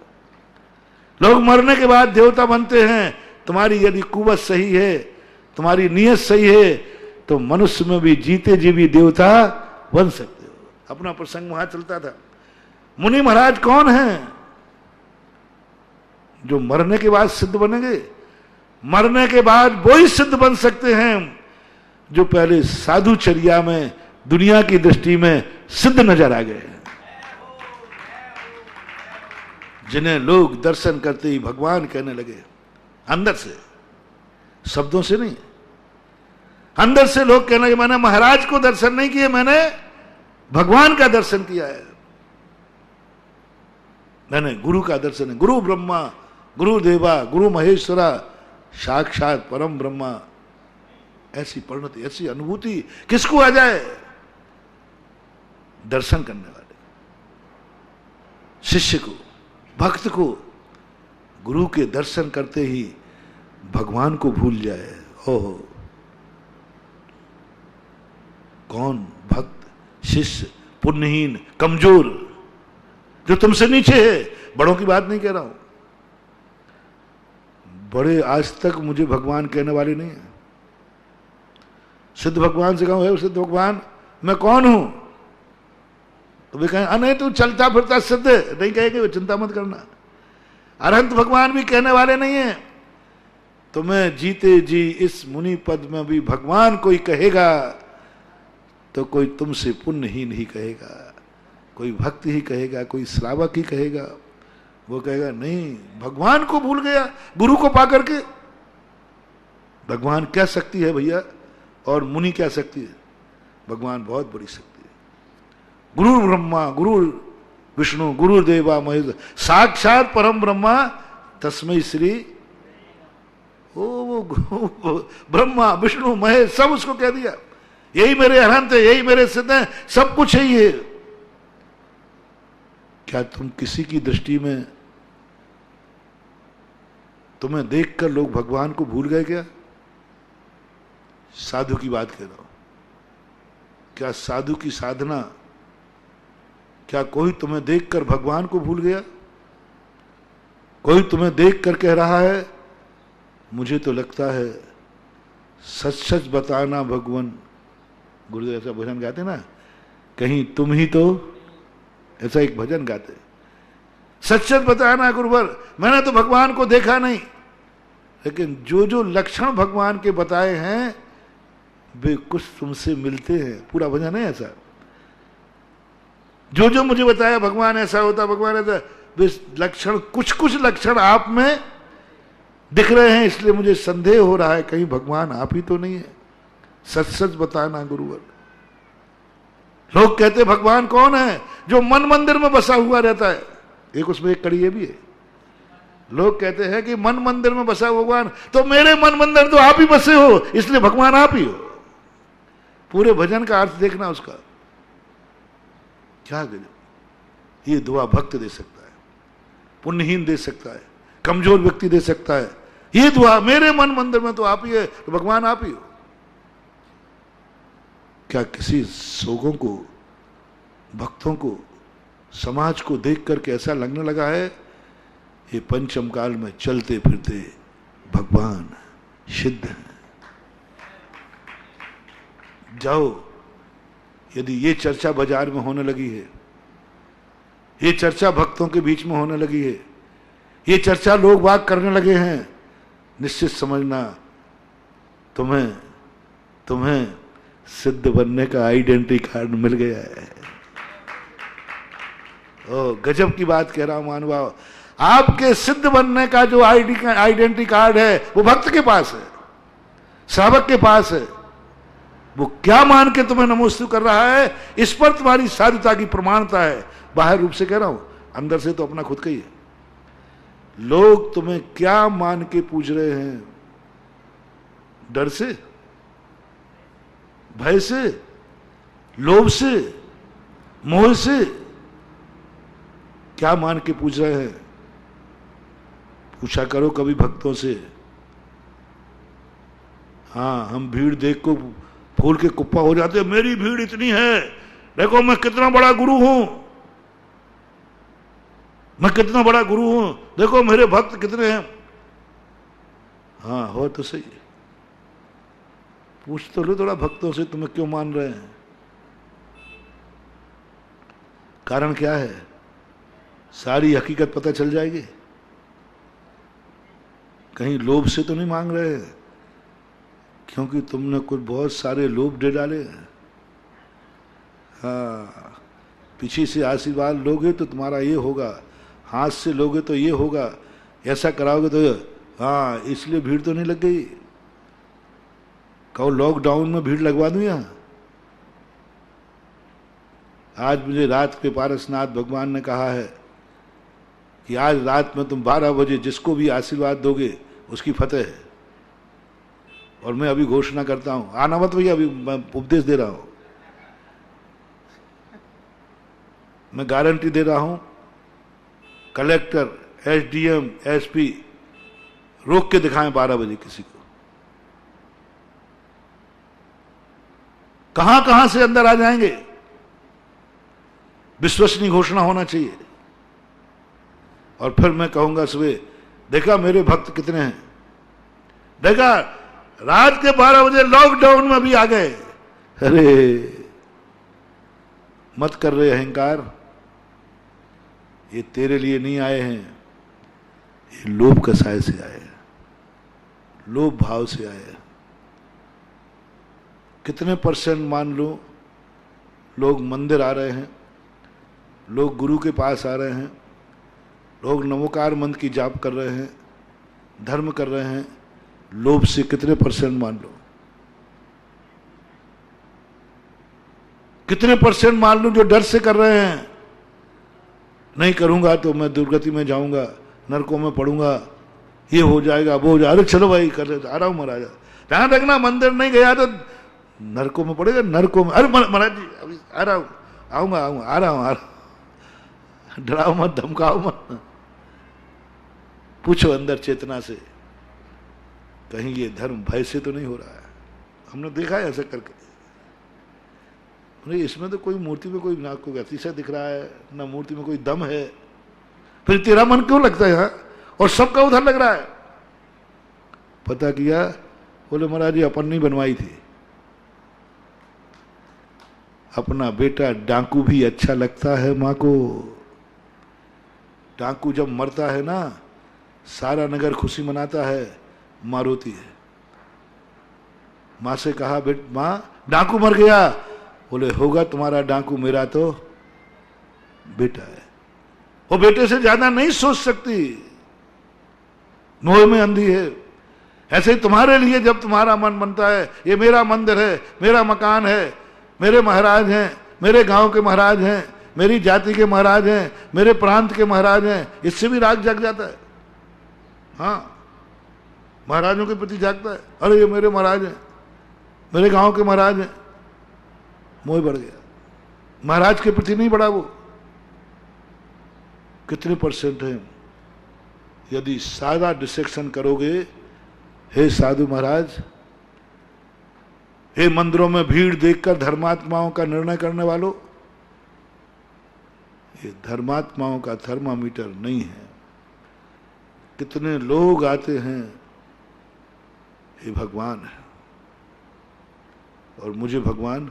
लोग मरने के बाद देवता बनते हैं, तुम्हारी यदि कुवत सही है, तुम्हारी नीयत सही है, तो मनुष्य में भी जीते जी भी देवता बन सकते हो। अपना प्रसंग वहां चलता था। मुनि महाराज कौन हैं जो मरने के बाद सिद्ध बनेंगे? मरने के बाद वो ही सिद्ध बन सकते हैं जो पहले साधुचर्या में, दुनिया की दृष्टि में सिद्ध नजर आ गए हैं, जिन्हें लोग दर्शन करते ही भगवान कहने लगे, अंदर से, शब्दों से नहीं, अंदर से लोग कहने लगे मैंने महाराज को दर्शन नहीं किए, मैंने भगवान का दर्शन किया है, मैंने गुरु का दर्शन है। गुरु ब्रह्मा, गुरु देवा, गुरु महेश्वरा, साक्षात परम ब्रह्मा। ऐसी परिणति, ऐसी अनुभूति किसको आ जाए? दर्शन करने वाले शिष्य को, भक्त को। गुरु के दर्शन करते ही भगवान को भूल जाए। ओहो, कौन भक्त, शिष्य, पुण्यहीन, कमजोर, जो तुमसे नीचे है। बड़ों की बात नहीं कह रहा हूं, बड़े आज तक मुझे भगवान कहने वाले नहीं है। सिद्ध भगवान से कहूं, सिद्ध भगवान मैं कौन हूं, तो वे कहें नहीं तू चलता फिरता सिद्ध, नहीं कहेंगे, चिंता मत करना, अरहंत भगवान भी कहने वाले नहीं है। तुम्हें जीते जी इस मुनि पद में भी भगवान कोई कहेगा तो कोई तुमसे पुण्य ही नहीं कहेगा, कोई भक्त ही कहेगा, कोई श्रावक ही कहेगा। वो कहेगा नहीं, भगवान को भूल गया गुरु को पाकर के। भगवान क्या शक्ति है भैया, और मुनि क्या शक्ति है? भगवान बहुत बड़ी शक्ति है। गुरु ब्रह्मा गुरु विष्णु गुरुदेवा महेश, साक्षात परम ब्रह्मा तस्मै श्री। वो ब्रह्मा विष्णु महेश सब उसको कह दिया, यही मेरे अनंत है, यही मेरे सिद्ध है, सब कुछ यही है। क्या तुम किसी की दृष्टि में तुम्हें देखकर लोग भगवान को भूल गए क्या? साधु की बात कह रहा हूं। क्या साधु की साधना, क्या कोई तुम्हें देखकर भगवान को भूल गया? कोई तुम्हें देखकर कह रहा है मुझे तो लगता है सच सच बताना भगवान। गुरुदेव ऐसा भजन गाते ना, कहीं तुम ही तो, ऐसा एक भजन गाते, सच सच बताना गुरुवर, मैंने तो भगवान को देखा नहीं, लेकिन जो जो लक्षण भगवान के बताए हैं वे कुछ तुमसे मिलते हैं। पूरा भजन है ऐसा, जो जो मुझे बताया भगवान ऐसा होता, भगवान ऐसा, वे लक्षण कुछ कुछ लक्षण आप में दिख रहे हैं, इसलिए मुझे संदेह हो रहा है कहीं भगवान आप ही तो नहीं है। सच सच बताना गुरुवर। लोग कहते भगवान कौन है? जो मन मंदिर में बसा हुआ रहता है। एक उसमें एक कड़ी ये भी है, लोग कहते हैं कि मन मंदिर में बसा भगवान, तो मेरे मन मंदिर तो आप ही बसे हो, इसलिए भगवान आप ही हो। पूरे भजन का अर्थ देखना उसका क्या गजब। ये दुआ भक्त दे सकता है, पुण्यहीन दे सकता है, कमजोर व्यक्ति दे सकता है। ये दुआ मेरे मन मंदिर में तो आप ही है, तो भगवान आप ही हो। क्या किसी सोगों को, भक्तों को, समाज को देख करके ऐसा लगने लगा है ये पंचम काल में चलते फिरते भगवान सिद्ध हैं? जाओ, यदि ये चर्चा बाजार में होने लगी है, ये चर्चा भक्तों के बीच में होने लगी है, ये चर्चा लोग बाग करने लगे हैं, निश्चित समझना तुम्हें सिद्ध बनने का आइडेंटिटी कार्ड मिल गया है। ओ गजब की बात कह रहा हूं मानवाओ। आपके सिद्ध बनने का जो आइडेंटिटी कार्ड है वो भक्त के पास है, श्रावक के पास है। वो क्या मान के तुम्हें नमोस्तु कर रहा है, इस पर तुम्हारी साधुता की प्रमाणता है। बाहर रूप से कह रहा हूं, अंदर से तो अपना खुद का ही है। लोग तुम्हें क्या मान के पूज रहे हैं? डर से, भय से, लोभ से, मोह से क्या मान के पूज रहे हैं? पूछा करो कभी भक्तों से। हाँ, हम भीड़ देख को फूल के कुप्पा हो जाते हैं, मेरी भीड़ इतनी है, देखो मैं कितना बड़ा गुरु हूं, मैं कितना बड़ा गुरु हूं, देखो मेरे भक्त कितने हैं। हाँ हो तो सही, पूछ तो लो थोड़ा भक्तों से तुम्हें क्यों मान रहे हैं, कारण क्या है? सारी हकीकत पता चल जाएगी। कहीं लोभ से तो नहीं मांग रहे हैं, क्योंकि तुमने कुछ बहुत सारे लोभ दे डाले हैं। हाँ, पीछे से आशीर्वाद लोगे तो तुम्हारा ये होगा, हाथ से लोगे तो ये होगा, ऐसा कराओगे तो हाँ, इसलिए भीड़ तो नहीं लग गई। कहो लॉकडाउन में भीड़ लगवा दूं यहां? आज मुझे रात पे पारसनाथ भगवान ने कहा है कि आज रात में तुम 12 बजे जिसको भी आशीर्वाद दोगे उसकी फतेह है। और मैं अभी घोषणा करता हूं, आना मत भैया, अभी मैं उपदेश दे रहा हूं, मैं गारंटी दे रहा हूं, कलेक्टर, एसडीएम, एसपी रोक के दिखाएं 12 बजे किसी को। कहां कहां से अंदर आ जाएंगे? विश्वसनीय घोषणा होना चाहिए। और फिर मैं कहूंगा सुबह, देखा मेरे भक्त कितने हैं, देखा रात के 12 बजे लॉकडाउन में भी आ गए। अरे मत कर रहे अहंकार, ये तेरे लिए नहीं आए हैं, ये लोभ कसाय से आए, लोभ भाव से आए। कितने % मान लो लोग मंदिर आ रहे हैं, लोग गुरु के पास आ रहे हैं, लोग नमोकार मंत्र की जाप कर रहे हैं, धर्म कर रहे हैं, लोभ से कितने % मान लो? कितने % मान लो जो डर से कर रहे हैं, नहीं करूंगा तो मैं दुर्गति में जाऊंगा, नरकों में पड़ूंगा, ये हो जाएगा, वो हो जाएगा, अरे चलो भाई कर ले, आ रहा हूं महाराज। ध्यान रखना, मंदिर नहीं गया तो नरकों में पड़ेगा, नरकों में। अरे महाराज जी अभी आ रहा हूं, आऊंगा आऊंगा, आ रहा हूं। डराओ मत, धमकाओ मत, पूछो अंदर चेतना से, कहीं ये धर्म भय से तो नहीं हो रहा है? हमने देखा है ऐसा करके। नहीं, इसमें तो कोई मूर्ति में कोई ना कोई अतिशय दिख रहा है, ना मूर्ति में कोई दम है, फिर तेरा मन क्यों लगता है यहाँ और सबका उधर लग रहा है? पता किया, बोले महाराज जी अपन नहीं बनवाई थी, अपना बेटा डाकू भी अच्छा लगता है माँ को। डाकू जब मरता है ना, सारा नगर खुशी मनाता है, माँ रोती है। माँ से कहा, माँ डाकू मर गया। बोले होगा तुम्हारा डाकू, मेरा तो बेटा है। वो बेटे से ज्यादा नहीं सोच सकती, मोह में अंधी है। ऐसे ही तुम्हारे लिए जब तुम्हारा मन बनता है, ये मेरा मंदिर है, मेरा मकान है, मेरे महाराज हैं, मेरे गांव के महाराज हैं, मेरी जाति के महाराज हैं, मेरे प्रांत के महाराज हैं, इससे भी राग जग जाता है। हाँ, महाराजों के प्रति जागता है, अरे ये मेरे महाराज हैं, मेरे गांव के महाराज हैं, मोह बढ़ गया। महाराज के प्रति नहीं बढ़ा वो। कितने % है? यदि सादा डिसेक्शन करोगे, हे साधु महाराज, हे मंदिरों में भीड़ देखकर धर्मात्माओं का निर्णय करने वालों, ये धर्मात्माओं का थर्मामीटर नहीं है। कितने लोग आते हैं, हे भगवान है और मुझे भगवान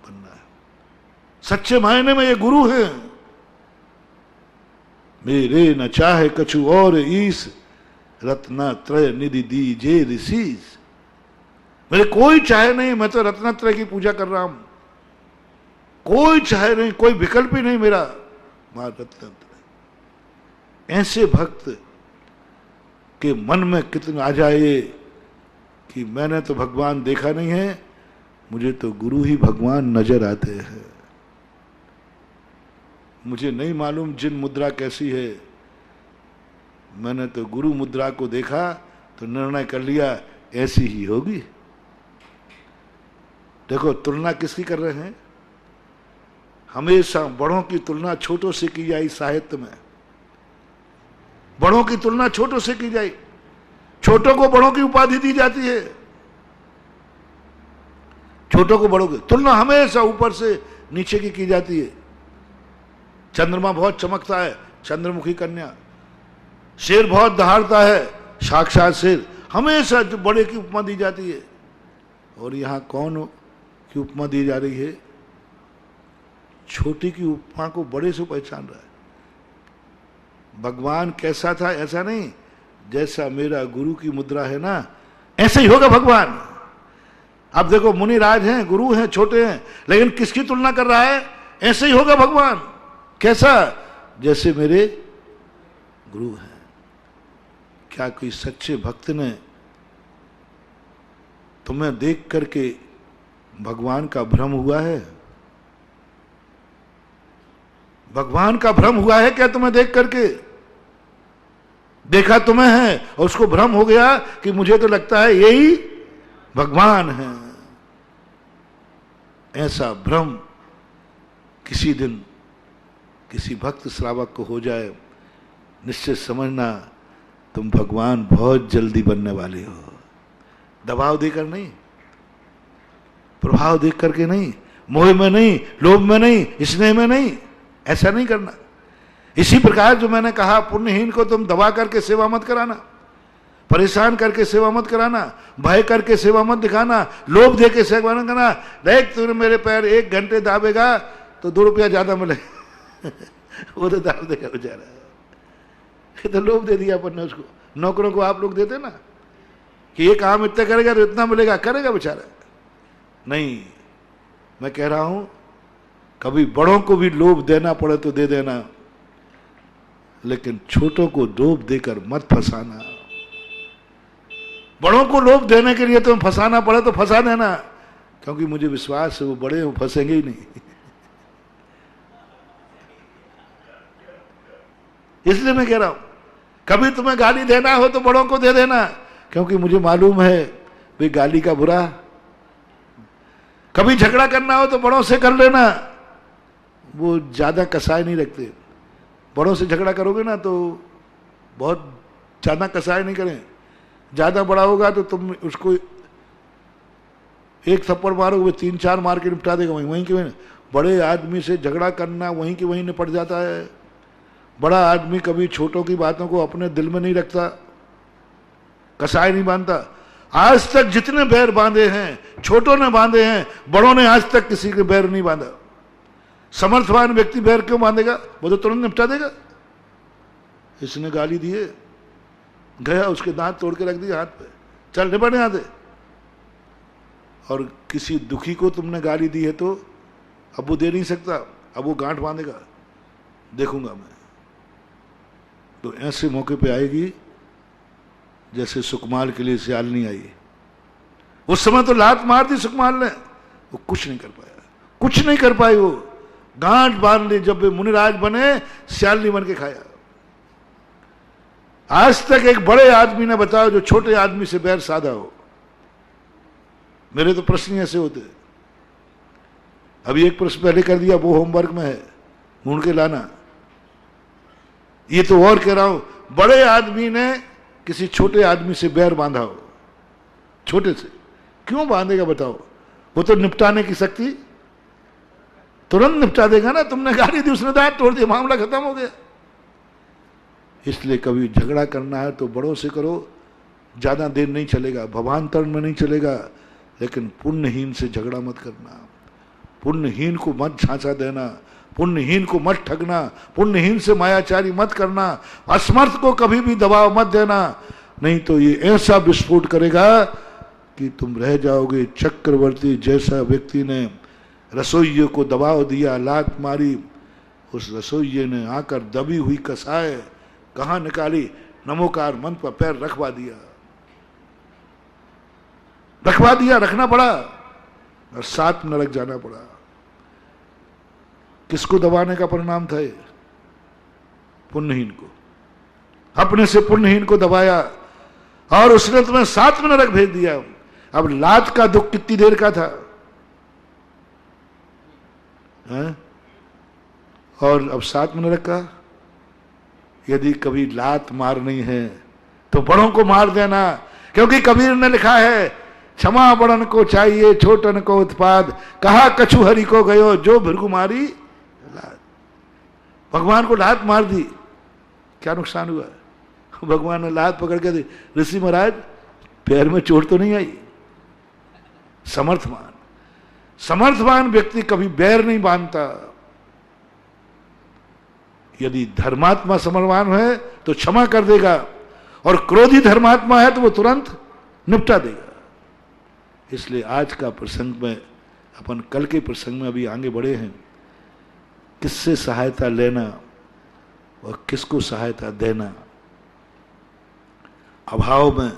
बनना है। सच्चे मायने में ये गुरु हैं। मेरे न चाहे कछु और ईस, रत्नत्रय निधि दीजे ऋषिस। मेरे कोई चाहे नहीं, मैं तो रत्नत्रय की पूजा कर रहा हूं। कोई चाहे नहीं, कोई विकल्प ही नहीं मेरा, मां रत्नत्रय। ऐसे भक्त के मन में कितना आ जाए कि मैंने तो भगवान देखा नहीं है, मुझे तो गुरु ही भगवान नजर आते हैं। मुझे नहीं मालूम जिन मुद्रा कैसी है, मैंने तो गुरु मुद्रा को देखा तो निर्णय कर लिया ऐसी ही होगी। देखो तुलना किसकी कर रहे हैं? हमेशा बड़ों की तुलना छोटों से की जाए। साहित्य में बड़ों की तुलना छोटों से की जाए, छोटों को बड़ों की उपाधि दी जाती है। छोटों को बड़ों की तुलना हमेशा ऊपर से नीचे की जाती है। चंद्रमा बहुत चमकता है, चंद्रमुखी कन्या। शेर बहुत दहाड़ता है, साक्षात शेर। हमेशा जो बड़े की उपमा दी जाती है। और यहां कौन की उपमा दी जा रही है? छोटी की उपमा को बड़े से पहचान रहा है। भगवान कैसा था ऐसा नहीं, जैसा मेरा गुरु की मुद्रा है ना, ऐसे ही होगा भगवान। आप देखो मुनिराज हैं, गुरु हैं, छोटे हैं, लेकिन किसकी तुलना कर रहा है? ऐसे ही होगा भगवान। कैसा? जैसे मेरे गुरु हैं। क्या कोई सच्चे भक्त ने तुम्हें देख करके भगवान का भ्रम हुआ है? भगवान का भ्रम हुआ है क्या तुम्हें देख करके? देखा तुम्हें है और उसको भ्रम हो गया कि मुझे तो लगता है यही भगवान है। ऐसा भ्रम किसी दिन किसी भक्त श्रावक को हो जाए, निश्चित समझना तुम भगवान बहुत जल्दी बनने वाले हो। दबाव देकर नहीं, प्रभाव देख करके नहीं, मोह में नहीं, लोभ में नहीं, स्नेह में नहीं, ऐसा नहीं करना। इसी प्रकार जो मैंने कहा, पुण्यहीन को तुम दबा करके सेवा मत कराना, परेशान करके सेवा मत कराना, भय करके सेवा मत दिखाना, लोभ दे के सेवा मत करना। देख तूने मेरे पैर 1 घंटे दाबेगा तो 2 रुपया ज्यादा मिले वो तो दाब देगा बेचारा। ये तो लोभ दे दिया अपन ने उसको। नौकरों को आप लोग देते ना कि ये काम इतना करेगा तो इतना मिलेगा, करेगा बेचारा? नहीं, मैं कह रहा हूं कभी बड़ों को भी लोभ देना पड़े तो दे देना, लेकिन छोटों को लोभ देकर मत फंसाना। बड़ों को लोभ देने के लिए तुम्हें फंसाना पड़े तो फंसा देना, क्योंकि मुझे विश्वास है वो बड़े हो फंसेंगे ही नहीं। इसलिए मैं कह रहा हूं कभी तुम्हें गाली देना हो तो बड़ों को दे देना, क्योंकि मुझे मालूम है वे गाली का बुरा। कभी झगड़ा करना हो तो बड़ों से कर लेना, वो ज्यादा कसाई नहीं रखते। बड़ों से झगड़ा करोगे ना तो बहुत ज्यादा कसाई नहीं करें। ज्यादा बड़ा होगा तो तुम उसको एक थप्पड़ मारोगे, 3-4 मार के निपटा देगा वहीं के वहीं। बड़े आदमी से झगड़ा करना वहीं के वहीं निपट जाता है। बड़ा आदमी कभी छोटों की बातों को अपने दिल में नहीं रखता, कसाई नहीं बांधता। आज तक जितने बैर बांधे हैं छोटों ने बांधे हैं, बड़ों ने आज तक किसी के बैर नहीं बांधा। समर्थवान व्यक्ति बैर क्यों बांधेगा? वो तो तुरंत निपटा देगा। इसने गाली दी है, गया उसके दांत तोड़ के रख दिए हाथ पे, चल निपटने आते। और किसी दुखी को तुमने गाली दी है तो अब वो दे नहीं सकता, अब वो गांठ बांधेगा, देखूंगा मैं। तो ऐसे मौके पे आएगी जैसे सुकमाल के लिए सियालनी आई। उस समय तो लात मार दी सुकमाल ने, वो कुछ नहीं कर पाया, कुछ नहीं कर पाई। वो गांठ बांध ली। जब वे मुनिराज बने सियालनी बन के खाया। आज तक एक बड़े आदमी ने बताया जो छोटे आदमी से बैर साधा हो। मेरे तो प्रश्न ऐसे होते। अभी एक प्रश्न पहले कर दिया, वो होमवर्क में है, ढूंढ के लाना। ये तो और कह रहा हूं, बड़े आदमी ने किसी छोटे आदमी से बैर बांधा हो। छोटे से क्यों बांधेगा बताओ? वो तो निपटाने की शक्ति, तुरंत निपटा देगा ना। तुमने गाली दी, उसने दांत तोड़ दिया, मामला खत्म हो गया। इसलिए कभी झगड़ा करना है तो बड़ों से करो, ज्यादा देर नहीं चलेगा, भवांतर में नहीं चलेगा। लेकिन पुण्यहीन से झगड़ा मत करना, पुण्यहीन को मत झांसा देना, पुण्यहीन को मत ठगना, पुण्यहीन से मायाचारी मत करना, असमर्थ को कभी भी दबाव मत देना। नहीं तो ये ऐसा विस्फोट करेगा कि तुम रह जाओगे चक्रवर्ती जैसा। व्यक्ति ने रसोइये को दबाव दिया, लात मारी, उस रसोइये ने आकर दबी हुई कसाय कहां निकाली, नमोकार मंत्र पर पैर रखवा दिया, रखना पड़ा और 7 नरक जाना पड़ा। किसको दबाने का परिणाम था ये? पुण्यहीन को। अपने से पुण्यहीन को दबाया और उसने तुम्हें 7 नरक भेज दिया। अब लात का दुख कितनी देर का था है? और अब 7 नरक का। यदि कभी लात मारनी है तो बड़ों को मार देना, क्योंकि कबीर ने लिखा है क्षमा बड़न को चाहिए छोटन को उत्पाद, कहा कछु हरि को गयो जो भृगु मारी लात। भगवान को लात मार दी, क्या नुकसान हुआ? भगवान ने लात पकड़ के दी। ऋषि महाराज पैर में चोट तो नहीं आई। समर्थवान व्यक्ति कभी बैर नहीं बांधता। यदि धर्मात्मा समर्थवान है तो क्षमा कर देगा, और क्रोधी धर्मात्मा है तो वो तुरंत निपटा देगा। इसलिए आज का प्रसंग में अपन कल के प्रसंग में अभी आगे बढ़े हैं। किससे सहायता लेना और किसको सहायता देना, अभाव में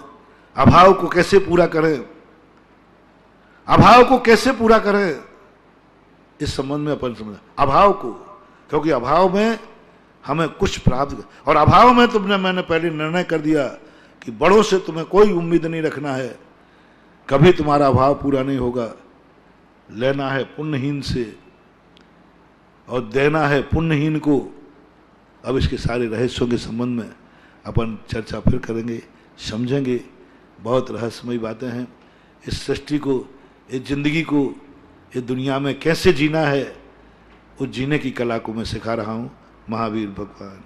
अभाव को कैसे पूरा करें, अभाव को कैसे पूरा करें, इस संबंध में अपन समझ अभाव को। क्योंकि अभाव में हमें कुछ प्राप्त, और अभाव में मैंने पहले निर्णय कर दिया कि बड़ों से तुम्हें कोई उम्मीद नहीं रखना है, कभी तुम्हारा अभाव पूरा नहीं होगा। लेना है पुण्यहीन से और देना है पुण्यहीन को। अब इसके सारे रहस्यों के संबंध में अपन चर्चा फिर करेंगे, समझेंगे। बहुत रहस्यमयी बातें हैं। इस सृष्टि को, इस जिंदगी को, इस दुनिया में कैसे जीना है, उस जीने की कला को मैं सिखा रहा हूँ। महावीर भगवान